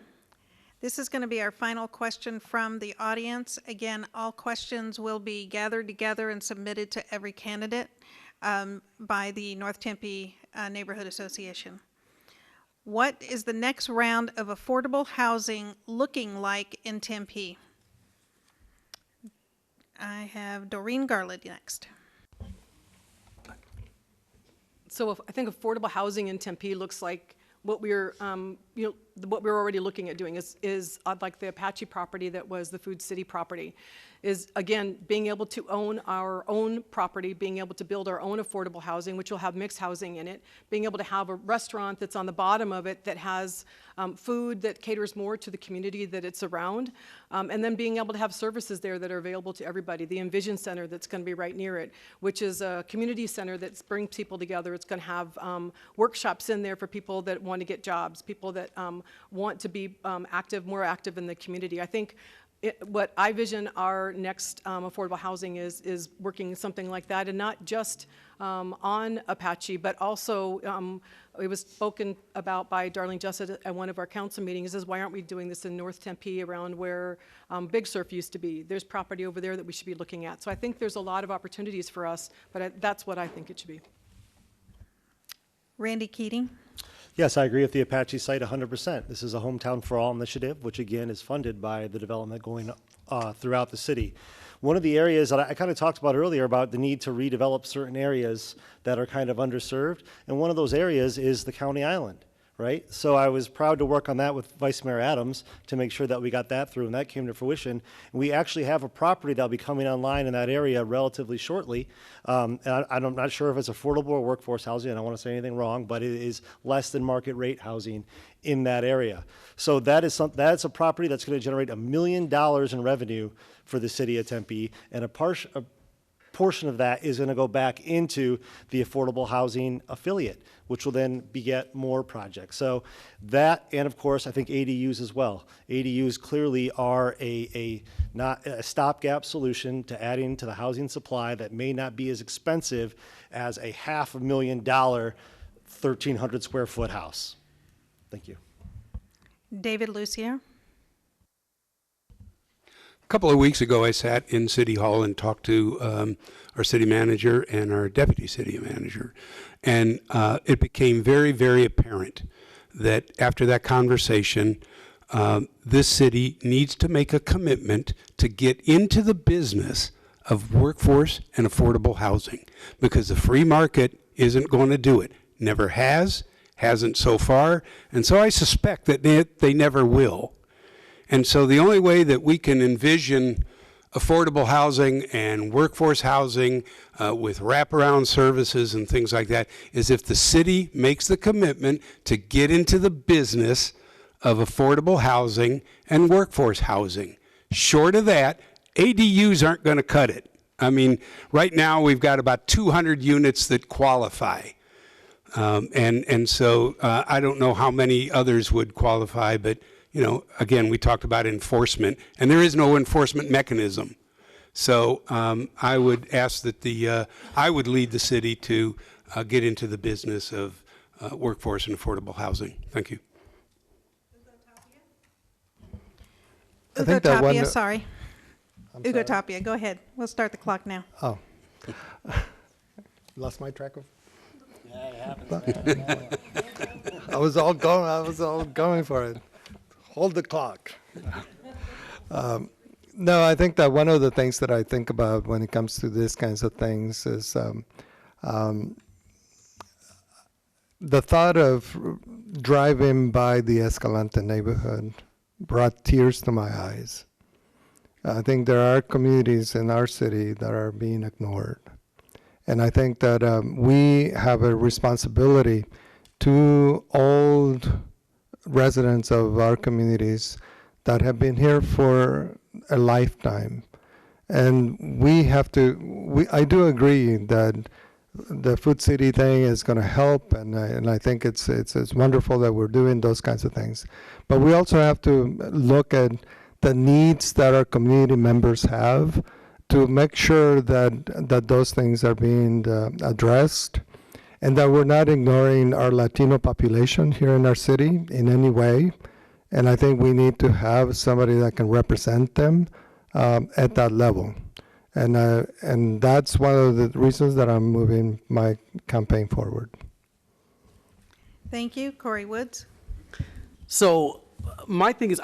B: This is going to be our final question from the audience. Again, all questions will be gathered together and submitted to every candidate by the North Tempe Neighborhood Association. What is the next round of affordable housing looking like in Tempe? I have Doreen Garland next.
D: So I think affordable housing in Tempe looks like what we're, what we're already looking at doing is like the Apache property that was the Food City property, is again, being able to own our own property, being able to build our own affordable housing, which will have mixed housing in it, being able to have a restaurant that's on the bottom of it that has food that caters more to the community that it's around, and then being able to have services there that are available to everybody. The Envision Center that's going to be right near it, which is a community center that brings people together. It's going to have workshops in there for people that want to get jobs, people that want to be more active in the community. I think what I vision our next affordable housing is working something like that, and not just on Apache, but also it was spoken about by Darlene Justice at one of our council meetings, is why aren't we doing this in North Tempe around where Big Surf used to be? There's property over there that we should be looking at. So I think there's a lot of opportunities for us, but that's what I think it should be.
B: Randy Keating.
E: Yes, I agree with the Apache site 100%. This is a Hometown for All initiative, which again is funded by the development going throughout the city. One of the areas that I kind of talked about earlier about the need to redevelop certain areas that are kind of underserved, and one of those areas is the county island, right? So I was proud to work on that with Vice Mayor Adams to make sure that we got that through, and that came to fruition. And we actually have a property that'll be coming online in that area relatively shortly. And I'm not sure if it's affordable or workforce housing. I don't want to say anything wrong, but it is less than market rate housing in that area. So that's a property that's going to generate $1 million in revenue for the city of Tempe, and a portion of that is going to go back into the affordable housing affiliate, which will then beget more projects. So that, and of course, I think ADUs as well. ADUs clearly are not a stopgap solution to adding to the housing supply that may not be as expensive as a $500,000 1,300 square foot house. Thank you.
B: David Lucier.
F: A couple of weeks ago, I sat in City Hall and talked to our city manager and our deputy city manager. And it became very, very apparent that after that conversation, this city needs to make a commitment to get into the business of workforce and affordable housing, because the free market isn't going to do it. Never has, hasn't so far, and so I suspect that they never will. And so the only way that we can envision affordable housing and workforce housing with wraparound services and things like that is if the city makes the commitment to get into the business of affordable housing and workforce housing. Short of that, ADUs aren't going to cut it. I mean, right now we've got about 200 units that qualify. And so I don't know how many others would qualify, but you know, again, we talked about enforcement, and there is no enforcement mechanism. So I would ask that I would lead the city to get into the business of workforce and affordable housing. Thank you.
B: Ugo Tapia, sorry. Ugo Tapia, go ahead. We'll start the clock now.
G: Oh. Lost my track of.
E: Yeah, it happens.
G: I was all going for it. Hold the clock. No, I think that one of the things that I think about when it comes to these kinds of things is the thought of driving by the Escalante neighborhood brought tears to my eyes. I think there are communities in our city that are being ignored. And I think that we have a responsibility to old residents of our communities that have been here for a lifetime. And we have to, I do agree that the Food City thing is going to help, and I think it's wonderful that we're doing those kinds of things. But we also have to look at the needs that our community members have to make sure that those things are being addressed, and that we're not ignoring our Latino population here in our city in any way. And I think we need to have somebody that can represent them at that level. And that's one of the reasons that I'm moving my campaign forward.
B: Thank you. Corey Woods.
H: So my thing is,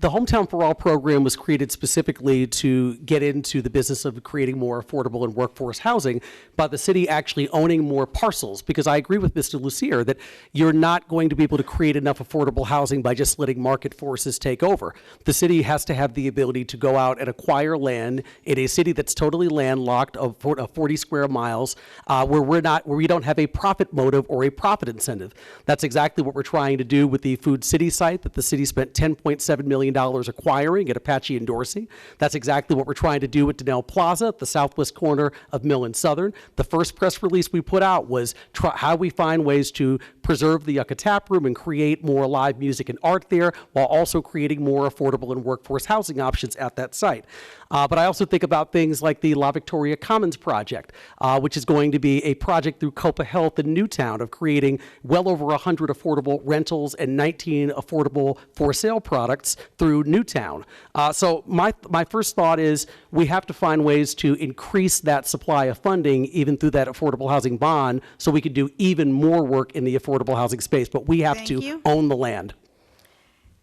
H: The Hometown for All program was created specifically to get into the business of creating more affordable and workforce housing by the city actually owning more parcels, because I agree with Mr. Lucier that you're not going to be able to create enough affordable housing by just letting market forces take over. The city has to have the ability to go out and acquire land in a city that's totally landlocked of 40 square miles, where we don't have a profit motive or a profit incentive. That's exactly what we're trying to do with the Food City site that the city spent $10.7 million acquiring at Apache and Dorsey. That's exactly what we're trying to do with Donnell Plaza at the southwest corner of Mill and Southern. The first press release we put out was how we find ways to preserve the Yucca Tap Room and create more live music and art there, while also creating more affordable and workforce housing options at that site. But I also think about things like the La Victoria Commons project, which is going to be a project through Copa Health in Newtown of creating well over 100 affordable rentals and 19 affordable for sale products through Newtown. So my first thought is we have to find ways to increase that supply of funding even through that affordable housing bond so we could do even more work in the affordable housing space, but we have
B: Thank
H: to
B: you.
H: own the land.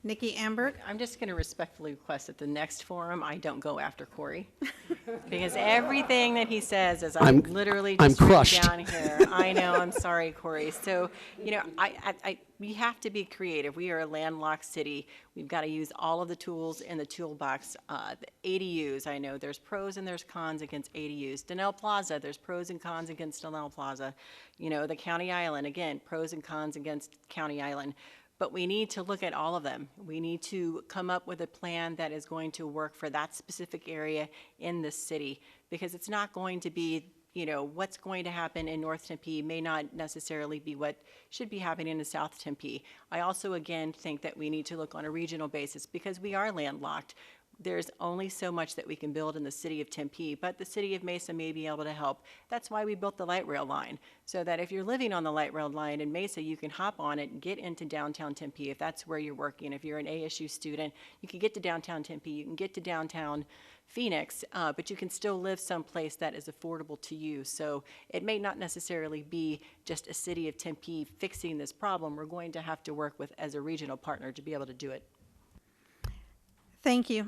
B: Nikki Amberg.
C: I'm just going to respectfully request at the next forum, I don't go after Corey. Because everything that he says is, I'm literally
H: I'm
C: just written
H: crushed.
C: down here. I know, I'm sorry, Corey. So, you know, we have to be creative. We are a landlocked city. We've got to use all of the tools in the toolbox. The ADUs, I know there's pros and there's cons against ADUs. Donnell Plaza, there's pros and cons against Donnell Plaza. You know, the County Island, again, pros and cons against County Island. But we need to look at all of them. We need to come up with a plan that is going to work for that specific area in this city, because it's not going to be, you know, what's going to happen in North Tempe may not necessarily be what should be happening in South Tempe. I also, again, think that we need to look on a regional basis because we are landlocked. There's only so much that we can build in the city of Tempe, but the city of Mesa may be able to help. That's why we built the light rail line, so that if you're living on the light rail line in Mesa, you can hop on it and get into downtown Tempe if that's where you're working. If you're an ASU student, you can get to downtown Tempe, you can get to downtown Phoenix, but you can still live someplace that is affordable to you. So it may not necessarily be just a city of Tempe fixing this problem. We're going to have to work with as a regional partner to be able to do it.
B: Thank you.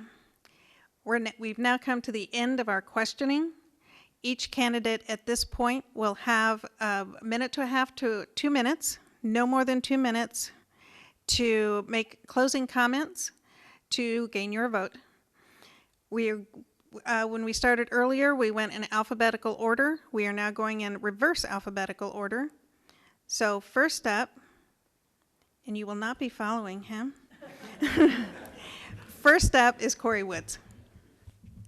B: We've now come to the end of our questioning. Each candidate at this point will have a minute and a half to 2 minutes, no more than 2 minutes, to make closing comments to gain your vote. When we started earlier, we went in alphabetical order. We are now going in reverse alphabetical order. So first up, and you will not be following him. First up is Corey Woods.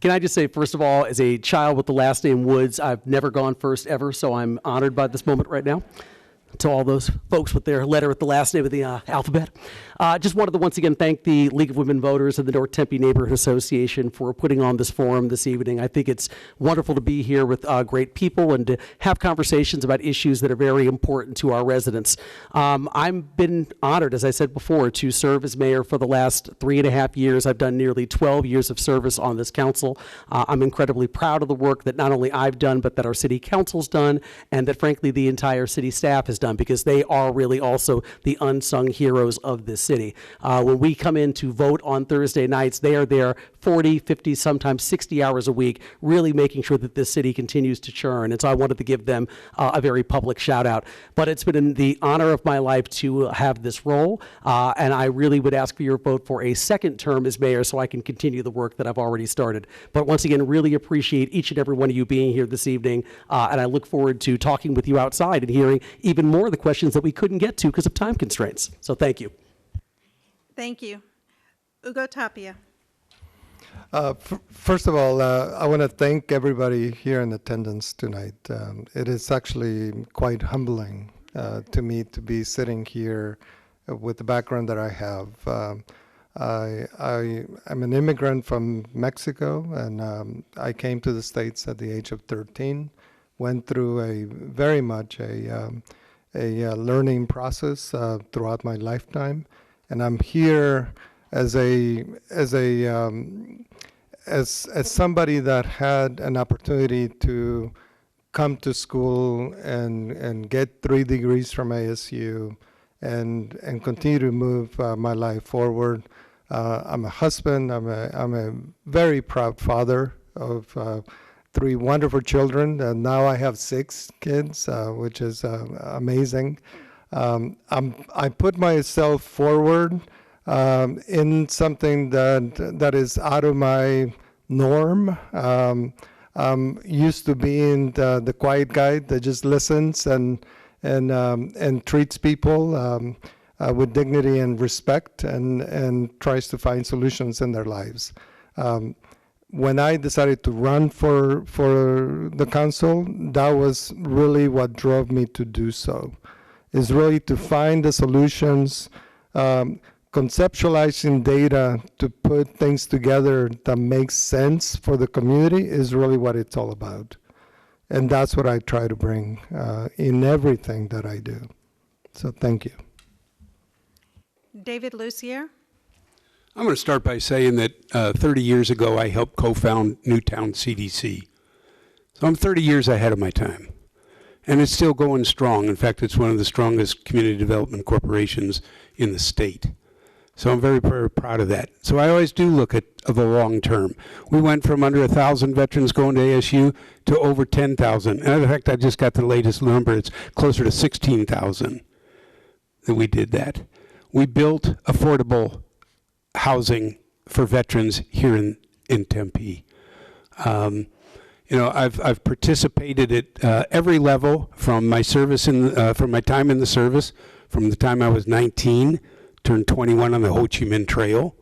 H: Can I just say, first of all, as a child with the last name Woods, I've never gone first ever, so I'm honored by this moment right now. To all those folks with their letter at the last name of the alphabet. Just wanted to once again thank the League of Women Voters and the North Tempe Neighborhood Association for putting on this forum this evening. I think it's wonderful to be here with great people and to have conversations about issues that are very important to our residents. I've been honored, as I said before, to serve as mayor for the last 3.5 years. I've done nearly 12 years of service on this council. I'm incredibly proud of the work that not only I've done, but that our city council's done, and that frankly the entire city staff has done, because they are really also the unsung heroes of this city. When we come in to vote on Thursday nights, they are there 40, 50, sometimes 60 hours a week, really making sure that this city continues to churn. And so I wanted to give them a very public shout out. But it's been the honor of my life to have this role, and I really would ask for your vote for a second term as mayor so I can continue the work that I've already started. But once again, really appreciate each and every one of you being here this evening, and I look forward to talking with you outside and hearing even more of the questions that we couldn't get to because of time constraints. So thank you.
B: Thank you. Ugo Tapia.
G: First of all, I want to thank everybody here in attendance tonight. It is actually quite humbling to me to be sitting here with the background that I have. I'm an immigrant from Mexico, and I came to the States at the age of 13, went through a very much a learning process throughout my lifetime, and I'm here as somebody that had an opportunity to come to school and get 3 degrees from ASU and continue to move my life forward. I'm a husband. I'm a very proud father of 3 wonderful children. And now I have 6 kids, which is amazing. I put myself forward in something that is out of my norm. I'm used to being the quiet guy that just listens and treats people with dignity and respect and tries to find solutions in their lives. When I decided to run for the council, that was really what drove me to do so, is really to find the solutions, conceptualizing data to put things together that makes sense for the community is really what it's all about. And that's what I try to bring in everything that I do. So thank you.
B: David Lucier.
F: I'm going to start by saying that 30 years ago, I helped co-found Newtown CDC. So I'm 30 years ahead of my time. And it's still going strong. In fact, it's one of the strongest community development corporations in the state. So I'm very, very proud of that. So I always do look at the long term. We went from under 1,000 veterans going to ASU to over 10,000. And in fact, I just got the latest number. It's closer to 16,000 that we did that. We built affordable housing for veterans here in Tempe. You know, I've participated at every level from my service from my time in the service, from the time I was 19, turned 21 on the Ho Chi Minh Trail,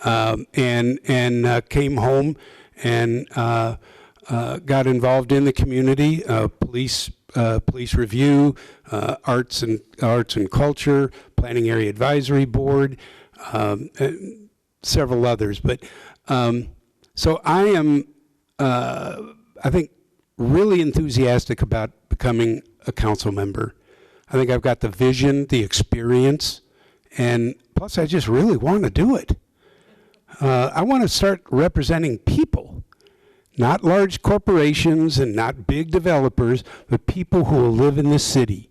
F: and came home and got involved in the community, police review, arts and culture, planning area advisory board, and several others. But so I am, I think, really enthusiastic about becoming a council member. I think I've got the vision, the experience, and plus I just really want to do it. I want to start representing people, not large corporations and not big developers, but people who will live in the city.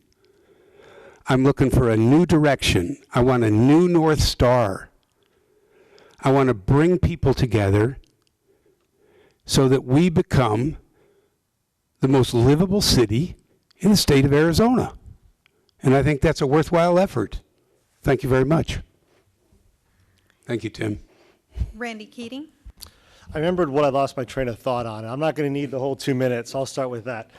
F: I'm looking for a new direction. I want a new North Star. I want to bring people together so that we become the most livable city in the state of Arizona. And I think that's a worthwhile effort. Thank you very much. Thank you, Tim.
B: Randy Keating.
E: I remembered what I lost my train of thought on. I'm not going to need the whole 2 minutes. I'll start with that.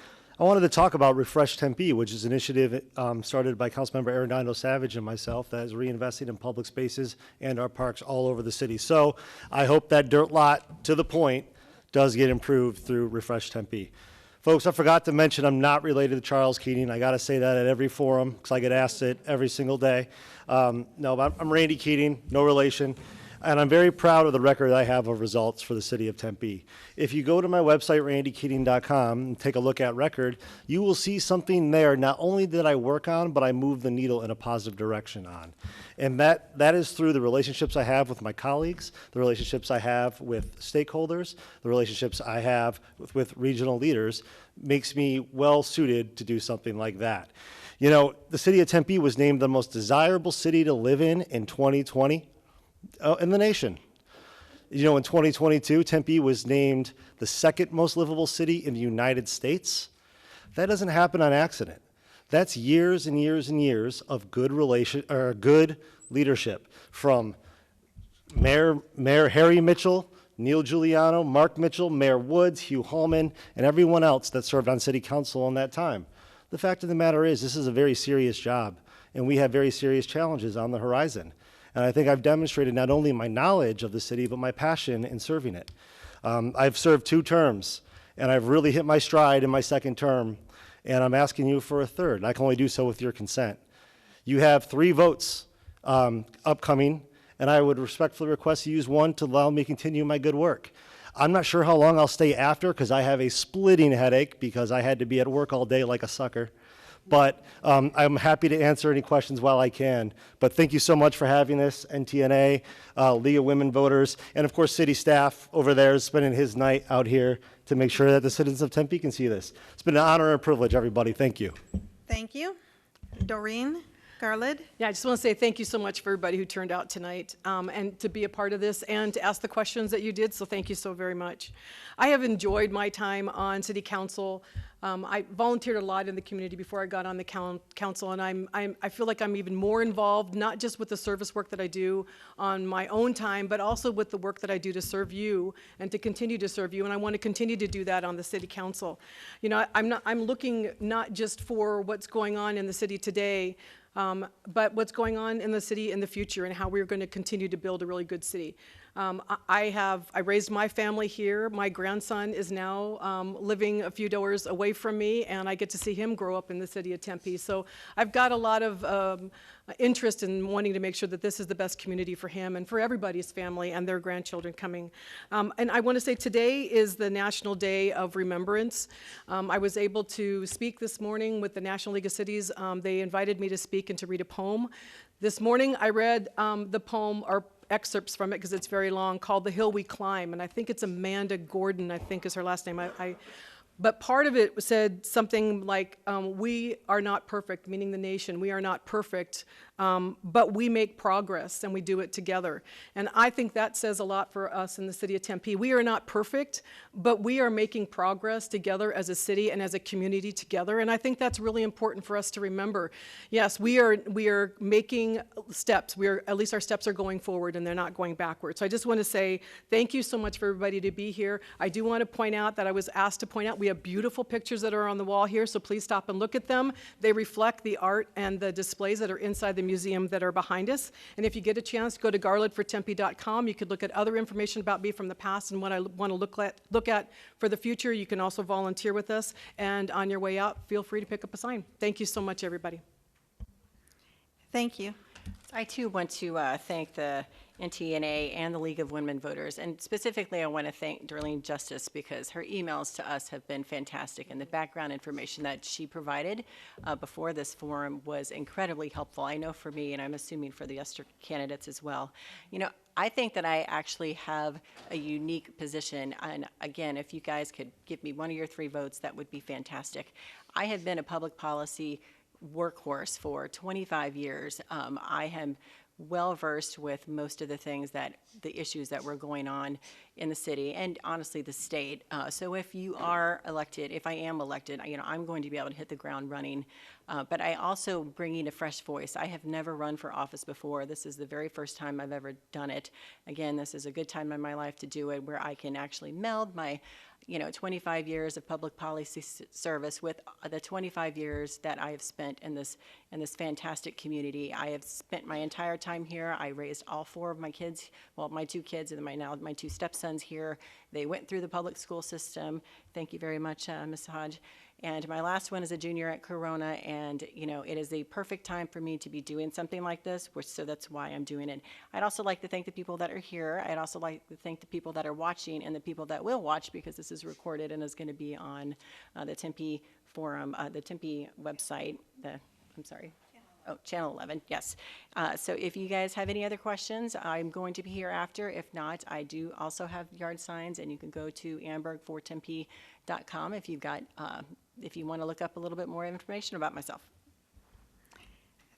E: I wanted to talk about Refresh Tempe, which is an initiative started by Councilmember Arredondo Savage and myself that is reinvesting in public spaces and our parks all over the city. So I hope that dirt lot, to the point, does get improved through Refresh Tempe. Folks, I forgot to mention I'm not related to Charles Keating. I got to say that at every forum because I get asked it every single day. No, I'm Randy Keating, no relation. And I'm very proud of the record I have of results for the city of Tempe. If you go to my website, randykeating.com, and take a look at record, you will see something there not only that I work on, but I move the needle in a positive direction on. And that is through the relationships I have with my colleagues, the relationships I have with stakeholders, the relationships I have with regional leaders, makes me well suited to do something like that. You know, the city of Tempe was named the most desirable city to live in 2020. In the nation. You know, in 2022, Tempe was named the second most livable city in the United States. That doesn't happen on accident. That's years and years and years of good leadership from Mayor Harry Mitchell, Neil Giuliano, Mark Mitchell, Mayor Woods, Hugh Hallman, and everyone else that served on city council in that time. The fact of the matter is, this is a very serious job, and we have very serious challenges on the horizon. And I think I've demonstrated not only my knowledge of the city, but my passion in serving it. I've served 2 terms, and I've really hit my stride in my 2nd term, and I'm asking you for a 3rd. I can only do so with your consent. You have 3 votes upcoming, and I would respectfully request you use 1 to allow me to continue my good work. I'm not sure how long I'll stay after because I have a splitting headache because I had to be at work all day like a sucker. But I'm happy to answer any questions while I can. But thank you so much for having this, NTNA, League of Women Voters, and of course city staff over there is spending his night out here to make sure that the citizens of Tempe can see this. It's been an honor and a privilege, everybody. Thank you.
B: Thank you. Doreen Garland?
D: Yeah, I just want to say thank you so much for everybody who turned out tonight and to be a part of this and to ask the questions that you did, so thank you so very much. I have enjoyed my time on City Council. I volunteered a lot in the community before I got on the council, and I feel like I'm even more involved, not just with the service work that I do on my own time, but also with the work that I do to serve you and to continue to serve you, and I want to continue to do that on the City Council. You know, I'm looking not just for what's going on in the city today, but what's going on in the city in the future and how we're going to continue to build a really good city. I raised my family here. My grandson is now living a few doors away from me, and I get to see him grow up in the city of Tempe. So I've got a lot of interest in wanting to make sure that this is the best community for him and for everybody's family and their grandchildren coming. And I want to say today is the National Day of Remembrance. I was able to speak this morning with the National League of Cities. They invited me to speak and to read a poem. This morning I read the poem, or excerpts from it because it's very long, called The Hill We Climb, and I think it's Amanda Gordon, I think is her last name. But part of it said something like, we are not perfect, meaning the nation, we are not perfect, but we make progress and we do it together. And I think that says a lot for us in the city of Tempe. We are not perfect, but we are making progress together as a city and as a community together. And I think that's really important for us to remember. Yes, we are making steps. At least our steps are going forward and they're not going backwards. So I just want to say thank you so much for everybody to be here. I do want to point out that I was asked to point out we have beautiful pictures that are on the wall here, so please stop and look at them. They reflect the art and the displays that are inside the museum that are behind us. And if you get a chance, go to garlandfortempe.com. You could look at other information about me from the past and what I want to look at for the future. You can also volunteer with us. And on your way out, feel free to pick up a sign. Thank you so much, everybody.
B: Thank you.
C: I too want to thank the NTNA and the League of Women Voters, and specifically I want to thank Darlene Justice because her emails to us have been fantastic, and the background information that she provided before this forum was incredibly helpful. I know for me, and I'm assuming for the other candidates as well. You know, I think that I actually have a unique position, and again, if you guys could give me one of your 3 votes, that would be fantastic. I have been a public policy workhorse for 25 years. I am well versed with most of the issues that were going on in the city and honestly the state. So if you are elected, if I am elected, you know, I'm going to be able to hit the ground running. But I also bring in a fresh voice. I have never run for office before. This is the very first time I've ever done it. Again, this is a good time in my life to do it where I can actually meld my 25 years of public policy service with the 25 years that I have spent in this fantastic community. I have spent my entire time here. I raised all 4 of my kids, well, my 2 kids and my 2 stepsons here. They went through the public school system. Thank you very much, Ms. Hodge. And my last one is a junior at Corona, and it is the perfect time for me to be doing something like this, so that's why I'm doing it. I'd also like to thank the people that are here. I'd also like to thank the people that are watching and the people that will watch, because this is recorded and is going to be on the Tempe forum, the Tempe website. Channel 11, yes. So if you guys have any other questions, I'm going to be here after. If not, I do also have yard signs, and you can go to ambergfortempe.com if you want to look up a little bit more information about myself.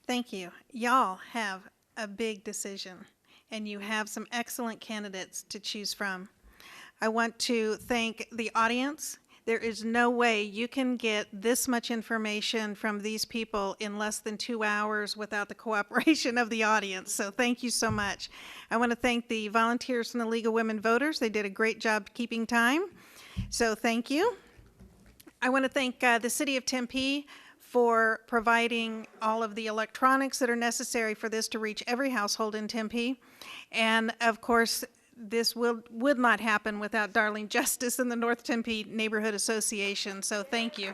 B: Thank you. Y'all have a big decision, and you have some excellent candidates to choose from. I want to thank the audience. There is no way you can get this much information from these people in less than 2 hours without the cooperation of the audience, so thank you so much. I want to thank the volunteers from the League of Women Voters. They did a great job keeping time, so thank you. I want to thank the City of Tempe for providing all of the electronics that are necessary for this to reach every household in Tempe. And of course, this would not happen without Darlene Justice and the North Tempe Neighborhood Association, so thank you.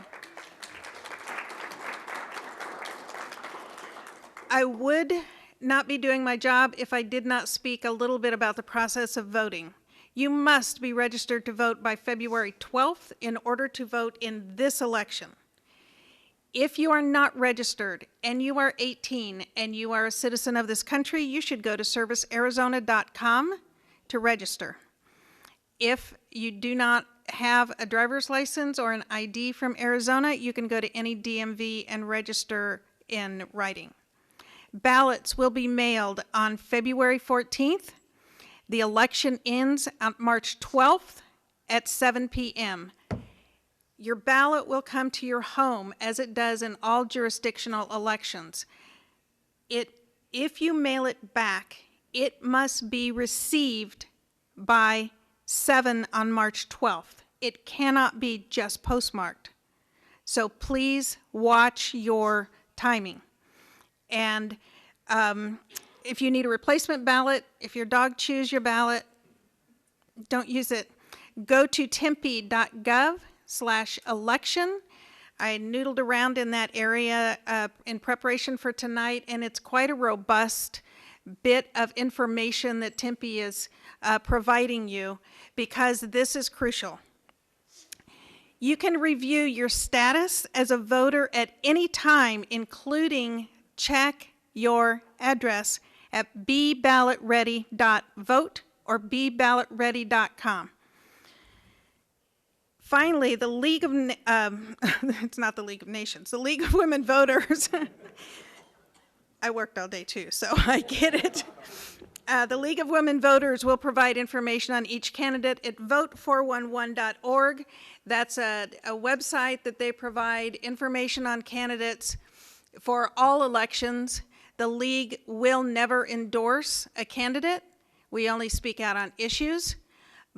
B: I would not be doing my job if I did not speak a little bit about the process of voting. You must be registered to vote by February 12th in order to vote in this election. If you are not registered and you are 18 and you are a citizen of this country, you should go to servicearizona.com to register. If you do not have a driver's license or an ID from Arizona, you can go to any DMV and register in writing. Ballots will be mailed on February 14th. The election ends on March 12th at 7 p.m. Your ballot will come to your home as it does in all jurisdictional elections. If you mail it back, it must be received by 7 on March 12th. It cannot be just postmarked. So please watch your timing. And if you need a replacement ballot, if your dog chews your ballot, don't use it. Go to tempe.gov/election. I noodled around in that area in preparation for tonight, and it's quite a robust bit of information that Tempe is providing you, because this is crucial. You can review your status as a voter at any time, including check your address at beballotready.vote or beballotready.com. Finally, the League of, it's not the League of Nations, the League of Women Voters. I worked all day too, so I get it. The League of Women Voters will provide information on each candidate at vote411.org. That's a website that they provide information on candidates for all elections. The League will never endorse a candidate. We only speak out on issues.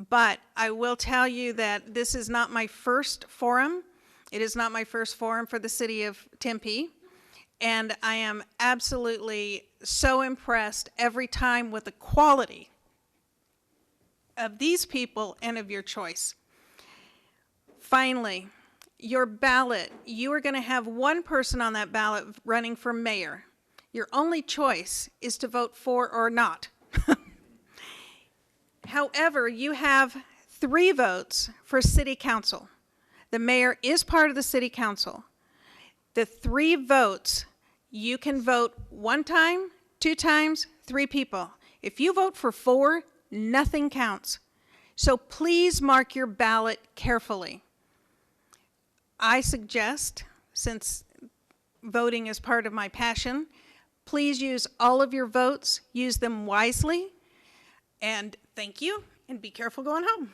B: But I will tell you that this is not my first forum. It is not my first forum for the city of Tempe. And I am absolutely so impressed every time with the quality of these people and of your choice. Finally, your ballot, you are going to have one person on that ballot running for mayor. Your only choice is to vote for or not. However, you have 3 votes for city council. The mayor is part of the city council. The 3 votes, you can vote 1 time, 2 times, 3 people. If you vote for 4, nothing counts. So please mark your ballot carefully. I suggest, since voting is part of my passion, please use all of your votes, use them wisely, and thank you, and be careful going home.